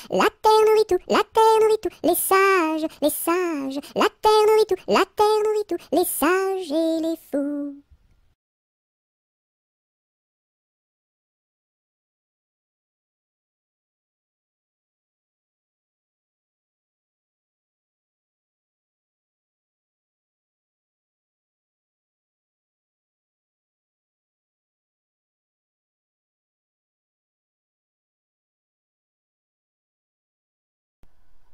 La terre nourrit tout, la terre nourrit tout, les sages, les sages. La terre nourrit tout, la terre nourrit tout, les sages et les fous.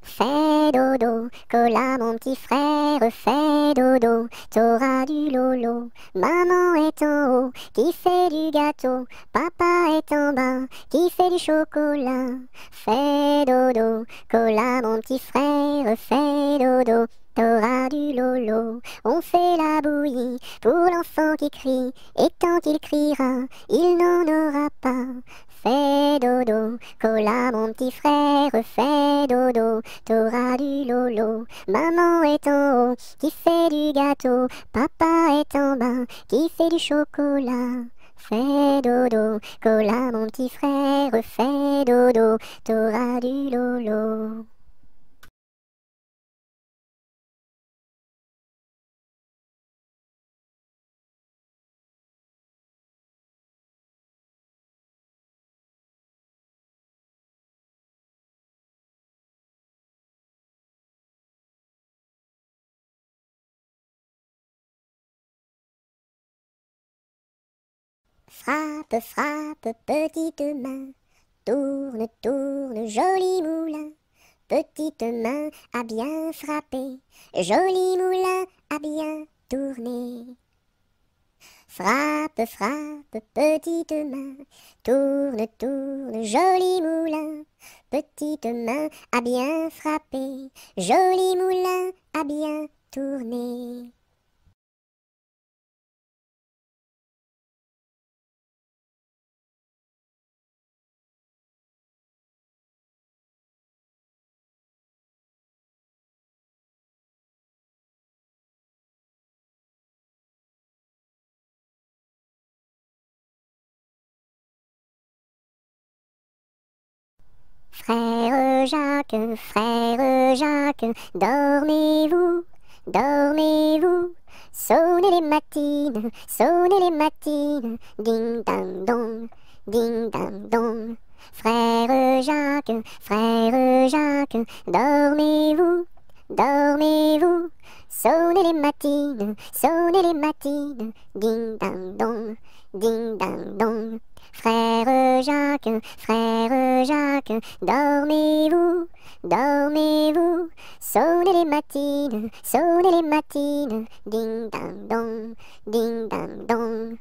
Fais dodo, cola mon petit frère, fais dodo, t'auras du lolo. Maman est en haut, qui fait du gâteau, papa est en bas, qui fait du chocolat. Fais dodo, cola mon petit frère, fais dodo, t'auras du lolo. On fait la bouillie pour l'enfant qui crie, et tant qu'il criera, il n'en aura pas. Fais dodo, cola mon petit frère, fais dodo, t'auras du lolo. Maman est en haut, qui fait du gâteau, papa est en bas, qui fait du chocolat. Fais dodo, cola mon petit frère, fais dodo, t'auras du lolo. Frappe, frappe, petite main, tourne, tourne, joli moulin. Petite main à bien frapper, joli moulin à bien tourner. Frappe, frappe, petite main, tourne, tourne, joli moulin. Petite main à bien frapper, joli moulin à bien tourner. Frère Jacques, dormez-vous, dormez-vous. Sonnez les matines, ding dang dong, ding dang dong. Frère Jacques, dormez-vous, dormez-vous. Sonnez les matines, ding dang dong, ding dang dong. Frère Jacques, dormez-vous, dormez-vous. Sonnez les matines, ding dang dong, ding dang dong.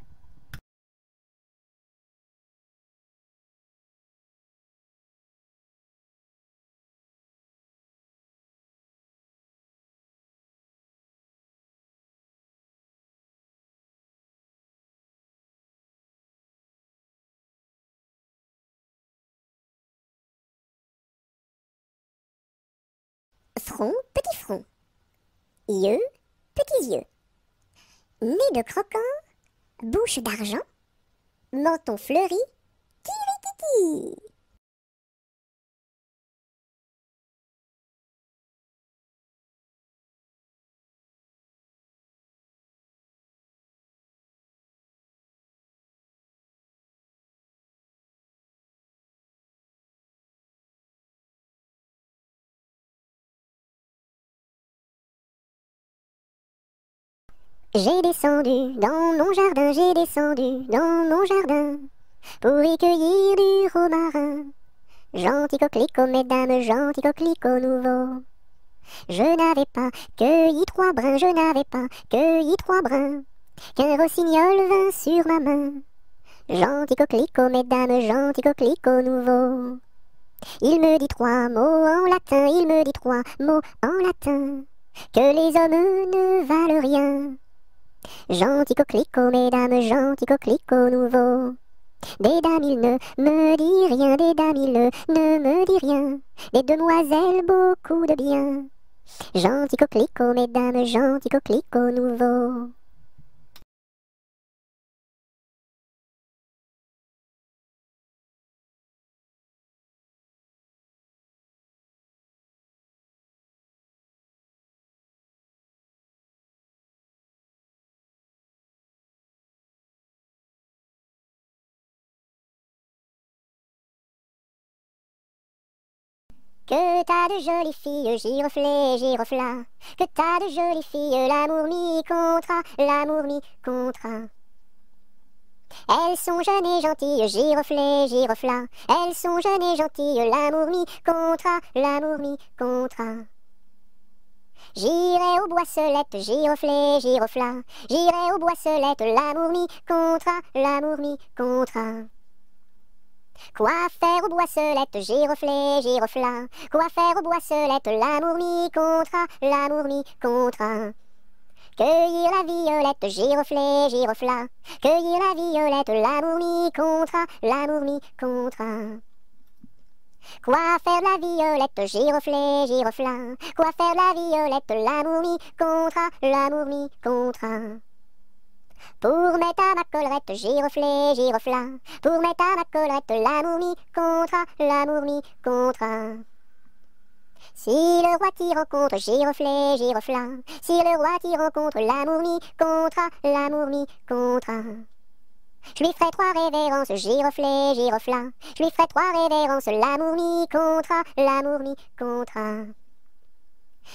Front, petit front. Yeux, petits yeux. Nez de croquant, bouche d'argent, menton fleuri, kiri-kiki. J'ai descendu dans mon jardin, j'ai descendu dans mon jardin pour y cueillir du romarin. Gentil coquelicot, mesdames, gentil coquelicot nouveau. Je n'avais pas cueilli 3 brins, je n'avais pas cueilli 3 brins, qu'un rossignol vint sur ma main. Gentil coquelicot, mesdames, gentil coquelicot nouveau. Il me dit 3 mots en latin, il me dit 3 mots en latin, que les hommes ne valent rien. Gentil coquelicot, mesdames, gentil coquelicot nouveau. Des dames, il ne me dit rien, des dames, il ne me dit rien, des demoiselles, beaucoup de bien. Gentil coquelicot, mesdames, gentil coquelicot nouveau. Que t'as de jolies filles, giroflées, girofla. Que t'as de jolies filles, l'amour mi contra, l'amour mi contra. Elles sont jeunes et gentilles, giroflées, girofla. Elles sont jeunes et gentilles, l'amour mi contra, l'amour mi contra. J'irai aux boisselettes, giroflées, girofla. J'irai aux boisselettes, l'amour mi contra, l'amour mi contra. Quoi faire aux boisselettes, giroflées, girofla? Quoi faire aux boisselettes, l'amour mi contra, l'amour mi contra. Cueillir la violette, giroflée, girofla. Cueillir la violette, l'amour mi contra, l'amour mi contra. Quoi faire la violette, giroflée, girofla? Quoi faire la violette, l'amour mi contra, l'amour mi contra. Pour mettre à ma collerette, giroflée, girofla. Pour mettre à ma collerette, l'amour mi contra, l'amour mi contra. Si le roi t'y rencontre, giroflée, girofla. Si le roi t'y rencontre, l'amour mi contra, l'amour mi contra. Je lui ferai 3 révérences, giroflée, girofla. Je lui ferai 3 révérences, l'amour mi contra, l'amour mi contra.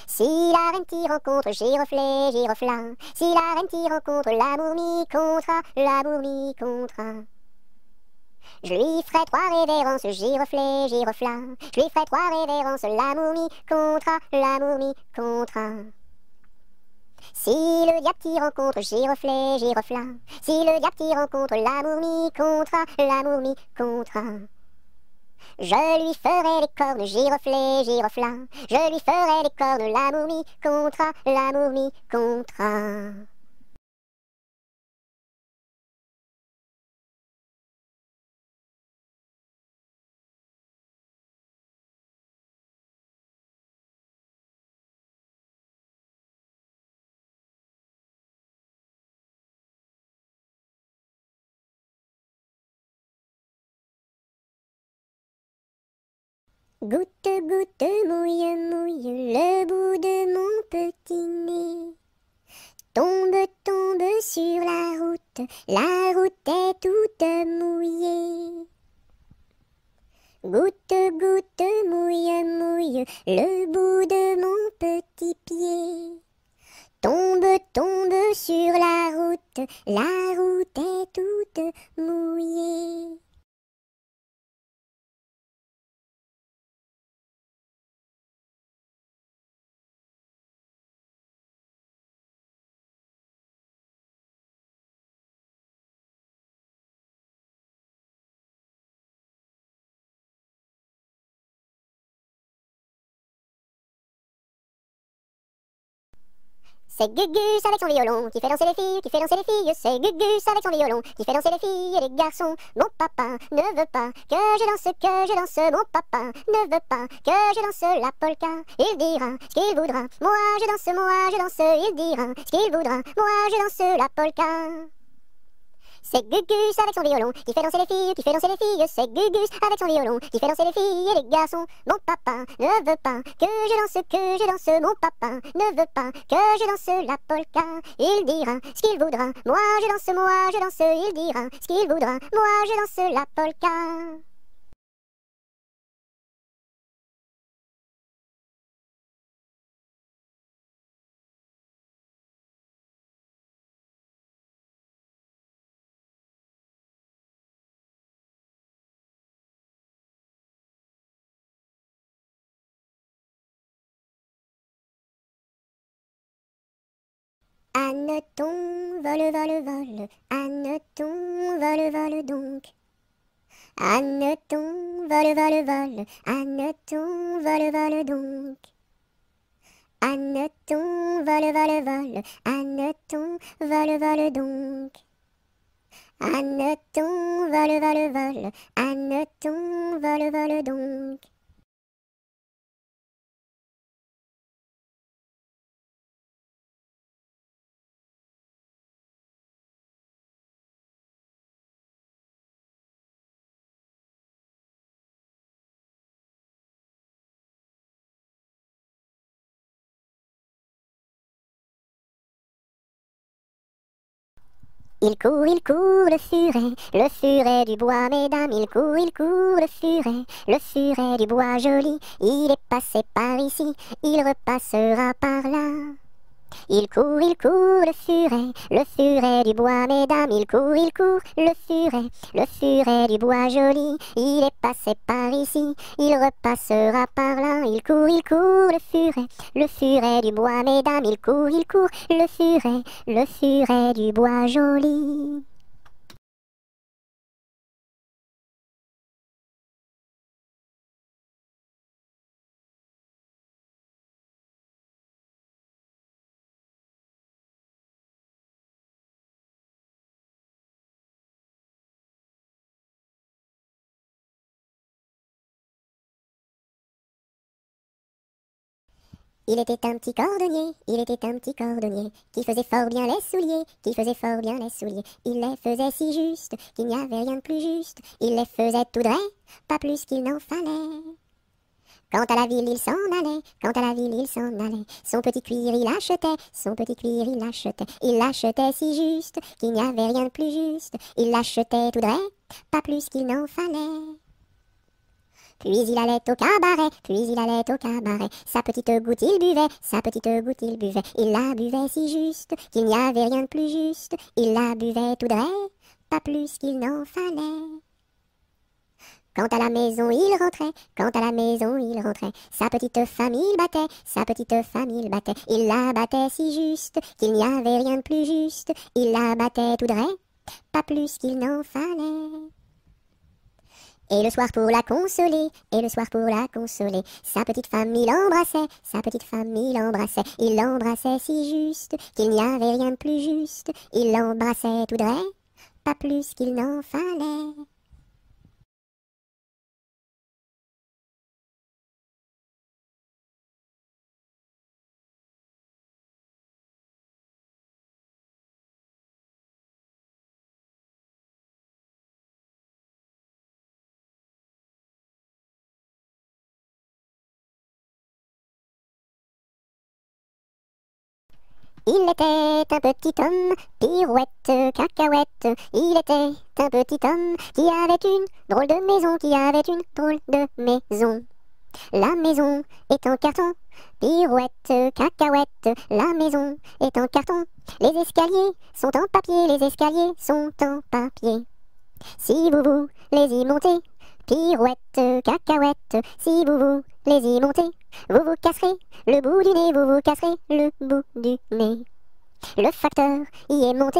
Si la reine t'y rencontre, giroflée, girofla. Si la reine t'y rencontre, l'amour mi contra, l'amour mi contra. Je lui ferai 3 révérences, giroflée, girofla. Je lui ferai 3 révérences, l'amour mi contra, l'amour mi contra. Si le diable t'y rencontre, giroflée, girofla. Si le diable t'y rencontre, l'amour mi contra, l'amour mi contra. Je lui ferai les cornes, giroflée, girofla. Je lui ferai les cornes, l'amour mi contra, l'amour mi contra. Goutte, goutte, mouille, mouille le bout de mon petit nez. Tombe, tombe sur la route est toute mouillée. Goutte, goutte, mouille, mouille le bout de mon petit pied. Tombe, tombe sur la route est toute mouillée. C'est Gugus avec son violon qui fait danser les filles, qui fait danser les filles. C'est Gugus avec son violon qui fait danser les filles et les garçons. Mon papa ne veut pas que je danse. Mon papa ne veut pas que je danse la polka. Il dira ce qu'il voudra. Moi je danse. Il dira ce qu'il voudra. Moi je danse la polka. C'est Gugus avec son violon qui fait danser les filles, qui fait danser les filles. C'est Gugus avec son violon qui fait danser les filles et les garçons. Mon papa ne veut pas que je danse. Mon papa ne veut pas que je danse la polka. Il dira ce qu'il voudra. Moi je danse. Il dira ce qu'il voudra. Moi je danse la polka. Anneton, vole, vole, vole, Anneton, vole, vole donc. Anneton, vole, vole, vole, Anneton, vole, vole donc. Anneton, vole, vole, vole, Anneton, vole, vole donc. Anneton, vole, vole, vole, Anneton, vole, vole donc. Il court, le furet du bois, mesdames. Il court, le furet du bois joli. Il est passé par ici, il repassera par là. Il court, le furet du bois, mesdames. Il court, le furet du bois joli. Il est passé par ici, il repassera par là. Il court, le furet du bois, mesdames. Il court, le furet du bois joli. Il était un petit cordonnier, qui faisait fort bien les souliers, Il les faisait si juste, qu'il n'y avait rien de plus juste. Il les faisait tout droit, pas plus qu'il n'en fallait. Quant à la ville, il s'en allait, Son petit cuir, il achetait, Il l'achetait si juste, qu'il n'y avait rien de plus juste. Il l'achetait tout droit, pas plus qu'il n'en fallait. Puis il allait au cabaret, Sa petite goutte il buvait, Il la buvait si juste, qu'il n'y avait rien de plus juste. Il la buvait tout droit, pas plus qu'il n'en fallait. Quant à la maison il rentrait, Sa petite femme il battait, Il la battait si juste, qu'il n'y avait rien de plus juste. Il la battait tout droit, pas plus qu'il n'en fallait. Et le soir pour la consoler, Sa petite femme il l'embrassait si juste, qu'il n'y avait rien de plus juste. Il l'embrassait tout droit, pas plus qu'il n'en fallait. Il était un petit homme, pirouette, cacahuète. Il était un petit homme qui avait une drôle de maison, La maison est en carton, pirouette, cacahuète. La maison est en carton. Les escaliers sont en papier, Si vous les y montez, pirouette, cacahuète. Si vous les y montez, vous vous casserez le bout du nez. Le facteur y est monté,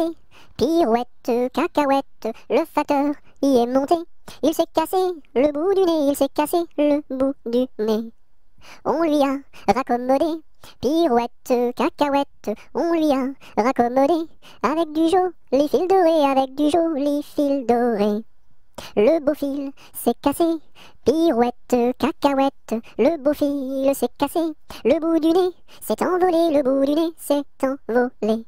pirouette, cacahuète. Le facteur y est monté, il s'est cassé le bout du nez, On lui a raccommodé pirouette, cacahuète, on lui a raccommodé avec du joli fil doré, avec du joli fil doré. Le beau fil s'est cassé, pirouette, cacahuète, le beau fil s'est cassé, le bout du nez s'est envolé, le bout du nez s'est envolé.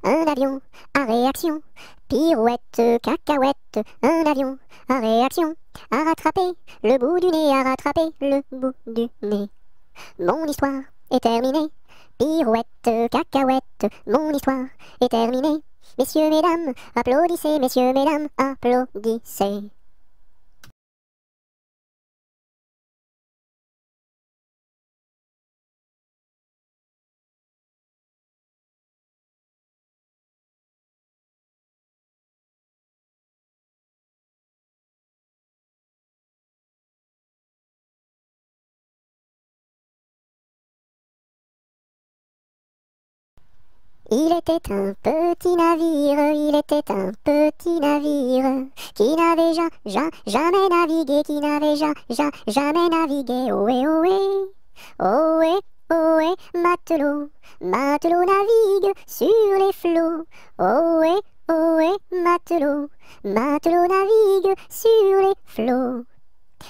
Un avion à réaction, pirouette, cacahuète, un avion à réaction, à rattraper le bout du nez, à rattraper le bout du nez. Mon histoire est terminée, pirouette, cacahuète, mon histoire est terminée. Messieurs, mesdames, applaudissez, messieurs, mesdames, applaudissez. Il était un petit navire, il était un petit navire, qui n'avait jamais navigué, qui n'avait jamais navigué. Ohé, ohé, ohé, ohé, matelot, matelot navigue sur les flots. Ohé, ohé, matelot, matelot navigue sur les flots.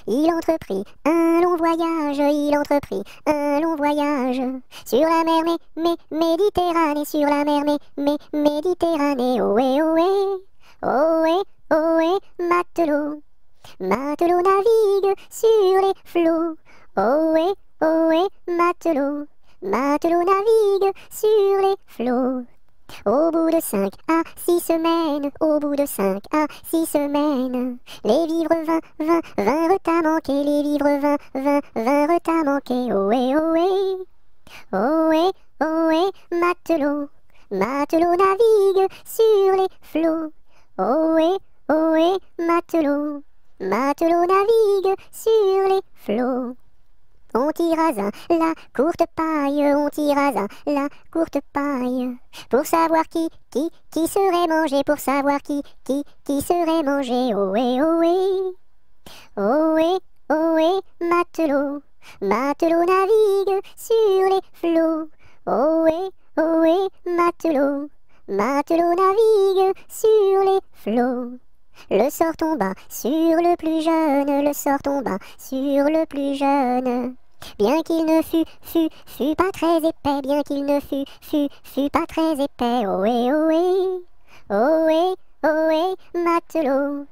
Il entreprit un long voyage, il entreprit un long voyage sur la mer Méditerranée, sur la mer Méditerranée. Ohé, ohé, ohé, ohé, matelot, matelot navigue sur les flots. Ohé, ohé, matelot, matelot navigue sur les flots. Au bout de 5 à 6 semaines, au bout de 5 à 6 semaines, les vivres vinrent à manquer, les vivres vinrent à manquer. Ohé, ohé, ohé, ohé, matelot, matelot navigue sur les flots. Ohé, ohé, matelot, matelot navigue sur les flots. On tira la courte paille, on tira la courte paille, pour savoir qui serait mangé, pour savoir qui serait mangé. Ohé, ohé, ohé, ohé, matelot, matelot navigue sur les flots. Ohé, ohé, matelot, matelot navigue sur les flots. Le sort tomba sur le plus jeune, le sort tomba sur le plus jeune. Bien qu'il ne fût pas très épais, bien qu'il ne fût pas très épais. Ohé, ohé, ohé, ohé, matelot,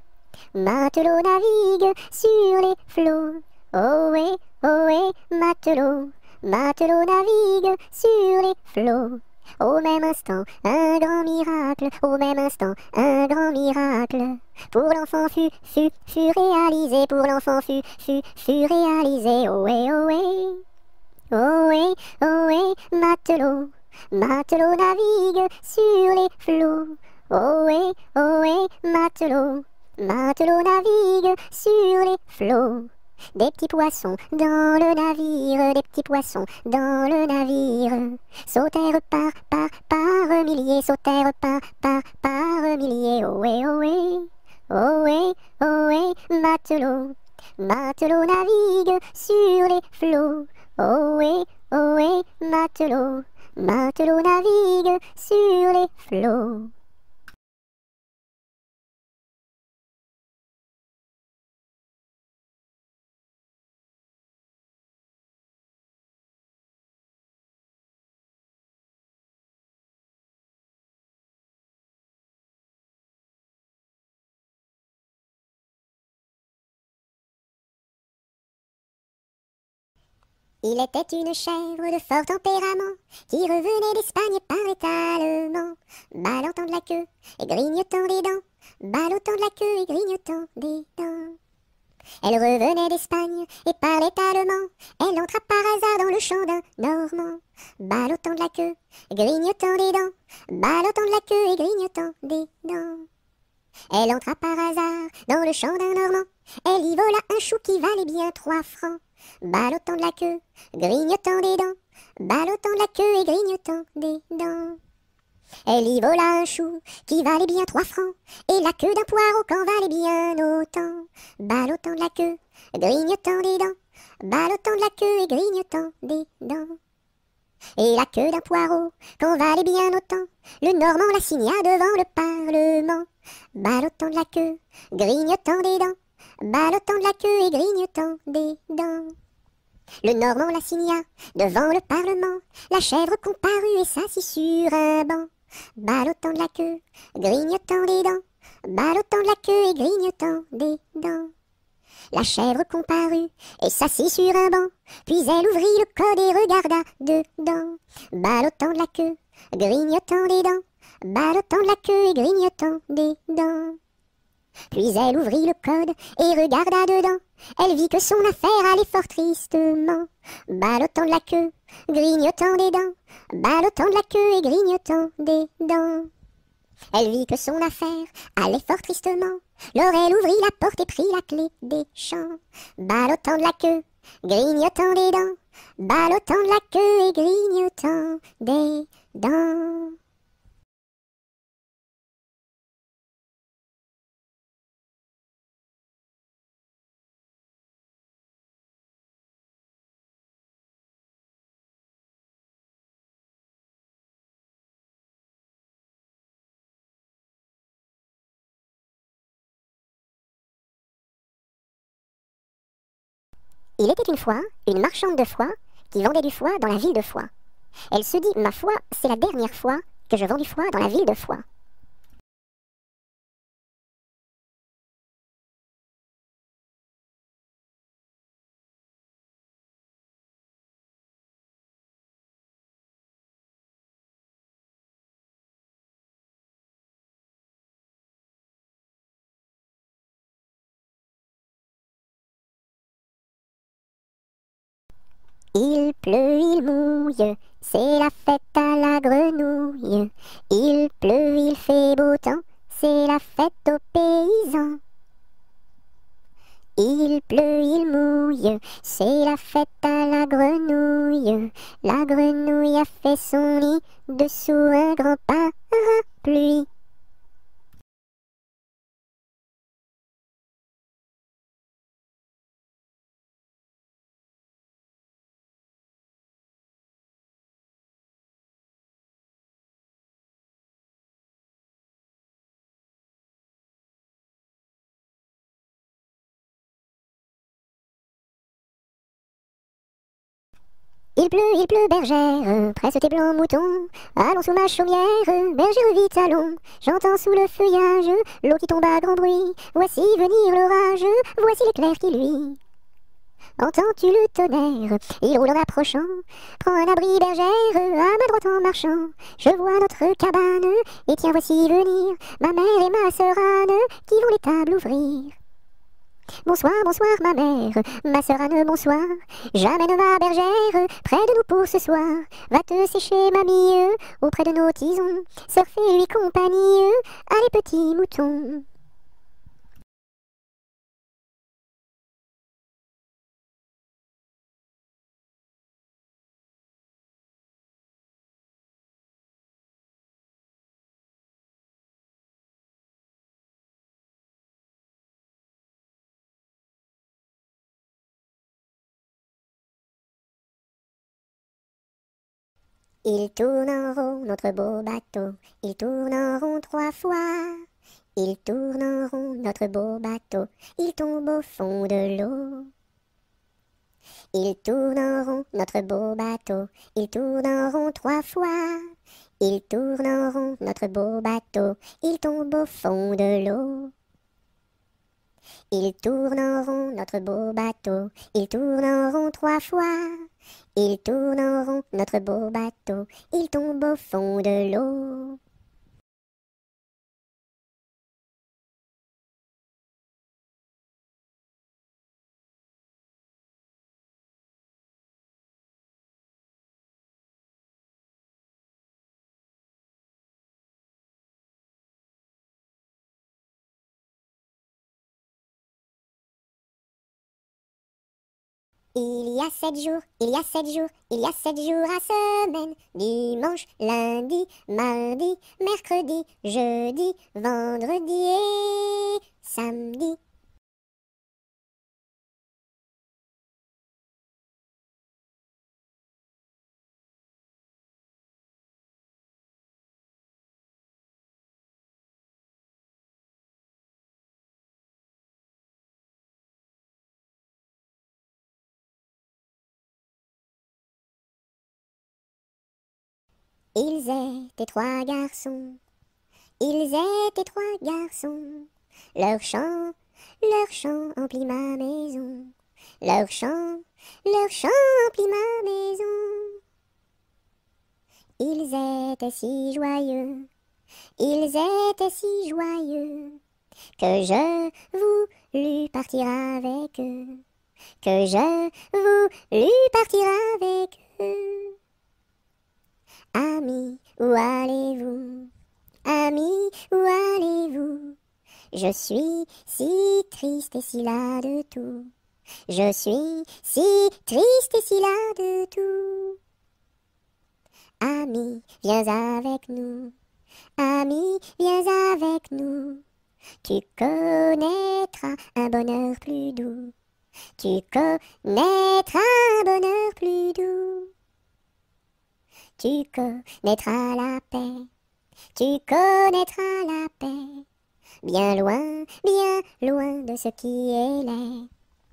matelot navigue sur les flots. Ohé, ohé, matelot, matelot navigue sur les flots. Au même instant, un grand miracle, au même instant, un grand miracle. Pour l'enfant fut réalisé, pour l'enfant fut réalisé. Ohé, ohé, ohé, ohé, matelot, matelot navigue sur les flots. Ohé, ohé, matelot, matelot navigue sur les flots. Des petits poissons dans le navire, des petits poissons dans le navire, sautèrent par milliers, sautèrent par milliers. Ohé, ohé, ohé, ohé, matelot, matelot navigue sur les flots. Ohé, ohé, matelot, matelot navigue sur les flots. Il était une chèvre de fort tempérament, qui revenait d'Espagne par étalement, ballottant de la queue et grignotant des dents, ballottant de la queue et grignotant des dents. Elle revenait d'Espagne et parlait allemand, elle entra par hasard dans le champ d'un Normand, ballottant de la queue, grignotant des dents, ballottant de la queue et grignotant des dents. Elle entra par hasard dans le champ d'un Normand, elle y vola un chou qui valait bien 3 francs, ballottant de la queue, grignotant des dents, ballottant de la queue et grignotant des dents. Elle y vola un chou qui valait bien 3 francs, et la queue d'un poireau qu'en valait bien autant, ballottant de la queue, grignotant des dents, ballottant de la queue et grignotant des dents. Et la queue d'un poireau, qu'en valait bien autant, le Normand la signa devant le Parlement. Ballottant de la queue, grignotant des dents, ballottant de la queue et grignotant des dents. Le Normand la signa devant le Parlement, la chèvre comparut et s'assit sur un banc. Ballottant de la queue, grignotant des dents, ballottant de la queue et grignotant des dents. La chèvre comparut et s'assit sur un banc, puis elle ouvrit le code et regarda dedans. Ballottant de la queue, grignotant des dents, ballottant de la queue et grignotant des dents. Puis elle ouvrit le code et regarda dedans. Elle vit que son affaire allait fort tristement. Ballottant de la queue, grignotant des dents, ballottant de la queue et grignotant des dents. Elle vit que son affaire allait fort tristement. Alors elle ouvrit la porte et prit la clé des champs. Ballottant de la queue, grignotant des dents, ballottant de la queue et grignotant des dents. Il était une fois une marchande de foie qui vendait du foie dans la ville de Foix. Elle se dit, ma foi, c'est la dernière fois que je vends du foie dans la ville de Foix. Il pleut, il mouille, c'est la fête à la grenouille. Il pleut, il fait beau temps, c'est la fête aux paysans. Il pleut, il mouille, c'est la fête à la grenouille. La grenouille a fait son nid dessous un grand parapluie. Il pleut, bergère, presse tes blancs moutons. Allons sous ma chaumière, bergère vite allons. J'entends sous le feuillage l'eau qui tombe à grand bruit. Voici venir l'orage, voici l'éclair qui luit. Entends-tu le tonnerre? Il roule en approchant. Prends un abri, bergère, à ma droite en marchant. Je vois notre cabane, et tiens voici venir ma mère et ma sœur Anne, qui vont les tables ouvrir. Bonsoir, bonsoir ma sœur Anne, bonsoir. J'amène ma bergère près de nous pour ce soir. Va te sécher, mamie, auprès de nos tisons. Sœur, fais-lui compagnie, allez petits moutons. Il tourne en rond, notre beau bateau, il tourne en rond 3 fois. Il tourne en rond, notre beau bateau, il tombe au fond de l'eau. Il tourne en rond, notre beau bateau, il tourne en rond 3 fois. Il tourne en rond, notre beau bateau, il tombe au fond de l'eau. Il tourne en rond, notre beau bateau, il tourne en rond 3 fois. Il tourne en rond, notre beau bateau, il tombe au fond de l'eau. Il y a 7 jours, il y a 7 jours, il y a 7 jours à semaine. Dimanche, lundi, mardi, mercredi, jeudi, vendredi et samedi. Ils étaient trois garçons, ils étaient trois garçons. Leur chant emplit ma maison. Leur chant emplit ma maison. Ils étaient si joyeux, ils étaient si joyeux, que je voulus partir avec eux, que je voulus partir avec eux. Amis, où allez-vous? Amis, où allez-vous? Je suis si triste et si las de tout. Je suis si triste et si las de tout. Ami, viens avec nous. Ami, viens avec nous. Tu connaîtras un bonheur plus doux. Tu connaîtras un bonheur plus doux. Tu connaîtras la paix. Tu connaîtras la paix. Bien loin de ce qui est laid.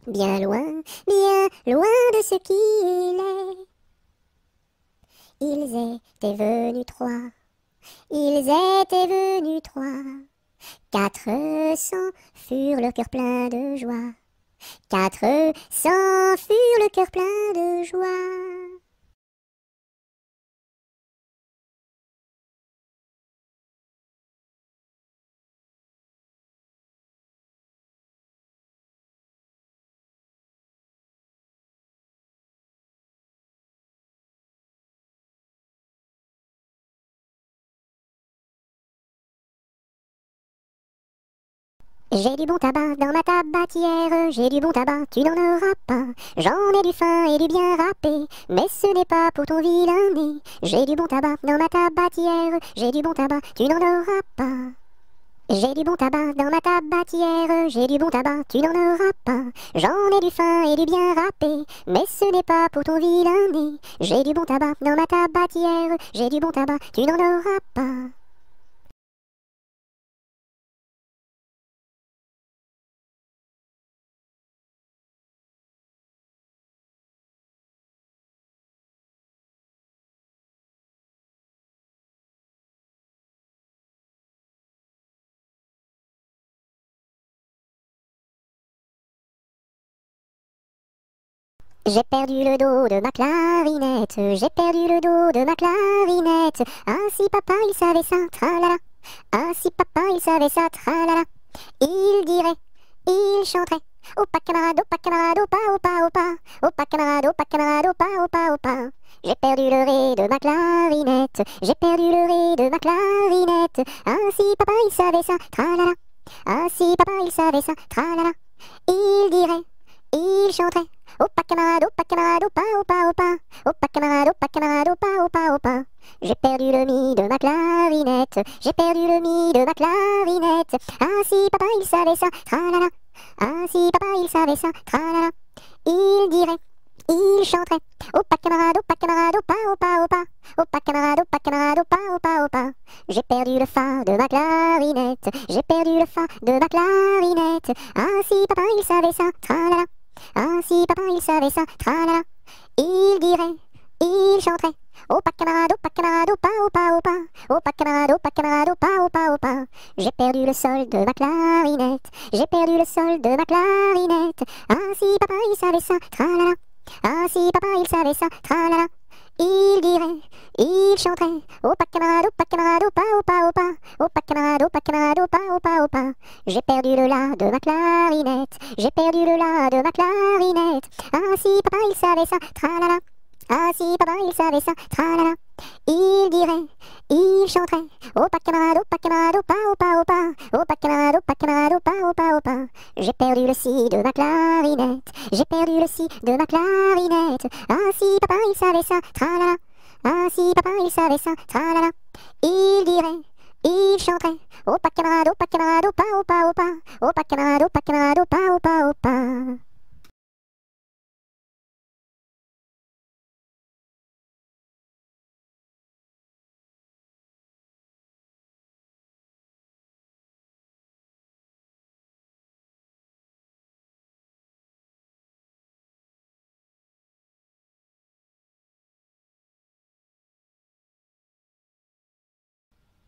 Bien loin de ce qui est laid. Ils étaient venus trois. Ils étaient venus trois. 400 furent le cœur plein de joie. 400 furent le cœur plein de joie. J'ai du bon tabac dans ma tabatière, j'ai du bon tabac, tu n'en auras pas. J'en ai du fin et du bien râpé, mais ce n'est pas pour ton vilain nez. J'ai du bon tabac dans ma tabatière, j'ai du bon tabac, tu n'en auras pas. J'ai du bon tabac dans ma tabatière, j'ai du bon tabac, tu n'en auras pas. J'en ai du fin et du bien râpé, mais ce n'est pas pour ton vilain nez. J'ai du bon tabac dans ma tabatière, j'ai du bon tabac, tu n'en auras pas. J'ai perdu le dos de ma clarinette, j'ai perdu le dos de ma clarinette. Ah si papa il savait ça, tralala. Ah si papa il savait ça, tralala. Il dirait, il chanterait. Opa camarade, opa camarade, opa, opa, opa. Opa camarade, opa, opa, opa. J'ai perdu le ré de ma clarinette, j'ai perdu le ré de ma clarinette. Ah si papa il savait ça, tralala. Ah si papa il savait ça, tralala. Il dirait, il chanterait. Opa camarade, opa, opa, opa. Opa camarade, opa, opa, opa. J'ai perdu le mi de ma clarinette, j'ai perdu le mi de ma clarinette. Ah si papa il savait ça, tralala. Ah si papa il savait ça, tralala. Il dirait, il chanterait. Opa camarade, opa, opa, opa. Opa camarade, opa, opa, opa. J'ai perdu le fa de ma clarinette, j'ai perdu le fa de ma clarinette. Ah si papa il savait ça, tralala. Ah si papa il savait ça, tralala. Il dirait, il chanterait. Opa camarade, opa, opa, opa. Opa camarade, opa, opa, opa. J'ai perdu le sol de ma clarinette, j'ai perdu le sol de ma clarinette. Ah si papa il savait ça, tralala. Ah si papa il savait ça, tralala. Il dirait, il chanterait. Opa camarade, opa, opa, opa. Opa camarade, opa, opa, opa. J'ai perdu le la de ma clarinette, j'ai perdu le la de ma clarinette. Ah si papa il savait ça, tralala. Ah si papa il savait ça, tralala. Il dirait, il chanterait. Opa camarade, opa, opa, opa. Opa camarade, opa, opa, opa. J'ai perdu le si de ma clarinette, j'ai perdu le si de ma clarinette. Ah si papa il savait ça, tralala. Ah si papa il savait ça, tralala. Il dirait, il chanterait. Opa camarade, opa, opa, opa. Opa camarade, opa, opa, opa.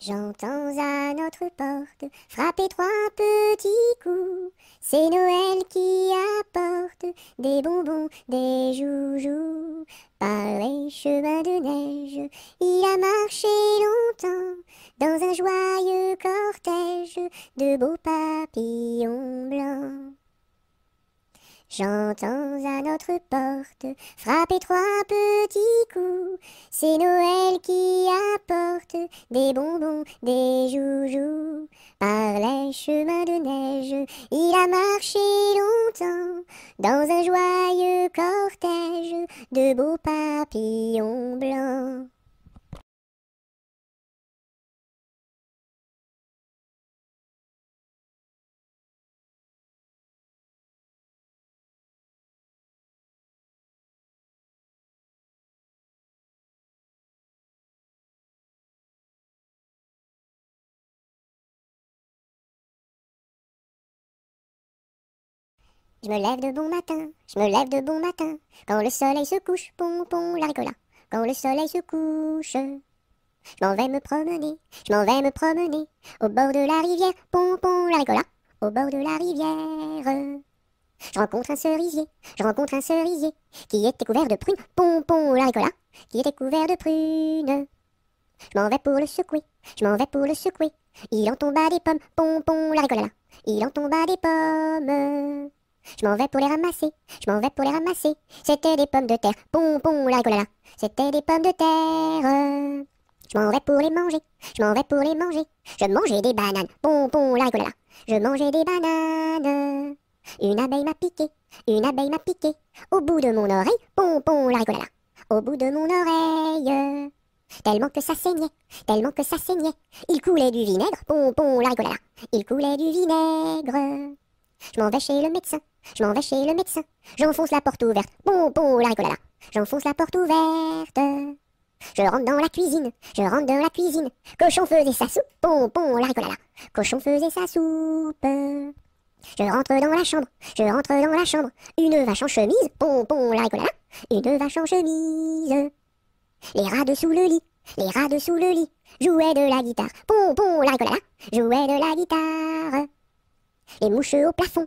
J'entends à notre porte frapper trois petits coups. C'est Noël qui apporte des bonbons, des joujoux. Par les chemins de neige, il a marché longtemps dans un joyeux cortège de beaux papillons blancs. J'entends à notre porte frapper trois petits coups. C'est Noël qui apporte des bonbons, des joujoux. Par les chemins de neige, il a marché longtemps dans un joyeux cortège de beaux papillons blancs. Je me lève de bon matin, je me lève de bon matin, quand le soleil se couche, pompon la ricola, quand le soleil se couche. Je m'en vais me promener, je m'en vais me promener, au bord de la rivière, pompon la ricola, au bord de la rivière. Je rencontre un cerisier, qui était couvert de prunes, pompon la ricola, qui était couvert de prunes. Je m'en vais pour le secouer, je m'en vais pour le secouer, il en tomba des pommes, pompon la ricola, il en tomba des pommes. Je m'en vais pour les ramasser, je m'en vais pour les ramasser. C'était des pommes de terre, pompon la ricolala. C'était des pommes de terre. Je m'en vais pour les manger, je m'en vais pour les manger. Je mangeais des bananes, pompon la ricolala. Je mangeais des bananes. Une abeille m'a piqué, une abeille m'a piqué. Au bout de mon oreille, pompon la ricolala. Au bout de mon oreille. Tellement que ça saignait, tellement que ça saignait. Il coulait du vinaigre, pompon la ricolala. Il coulait du vinaigre. Je m'en vais chez le médecin, je m'en vais chez le médecin. J'enfonce la porte ouverte, pompon la ricolala. J'enfonce la porte ouverte. Je rentre dans la cuisine, je rentre dans la cuisine. Cochon faisait sa soupe, pompon la ricolala. Cochon faisait sa soupe. Je rentre dans la chambre, je rentre dans la chambre. Une vache en chemise, pompon la ricolala. Une vache en chemise. Les rats dessous le lit, les rats dessous le lit. Jouaient de la guitare, pompon la ricolala. Jouaient de la guitare. Les mouches au plafond,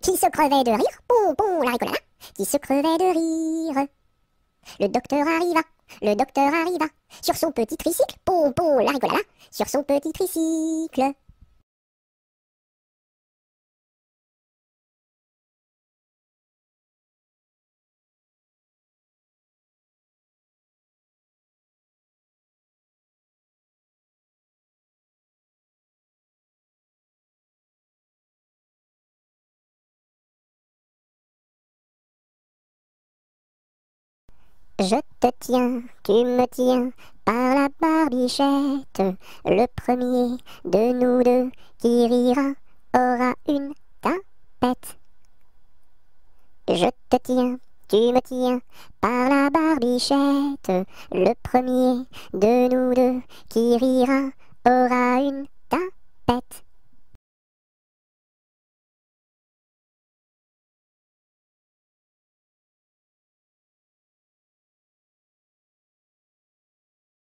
qui se crevaient de rire, pompon la ricolala, qui se crevaient de rire. Le docteur arriva, sur son petit tricycle, pompon la ricolala, sur son petit tricycle. Je te tiens, tu me tiens, par la barbichette. Le premier de nous deux qui rira aura une tapette. Je te tiens, tu me tiens, par la barbichette. Le premier de nous deux qui rira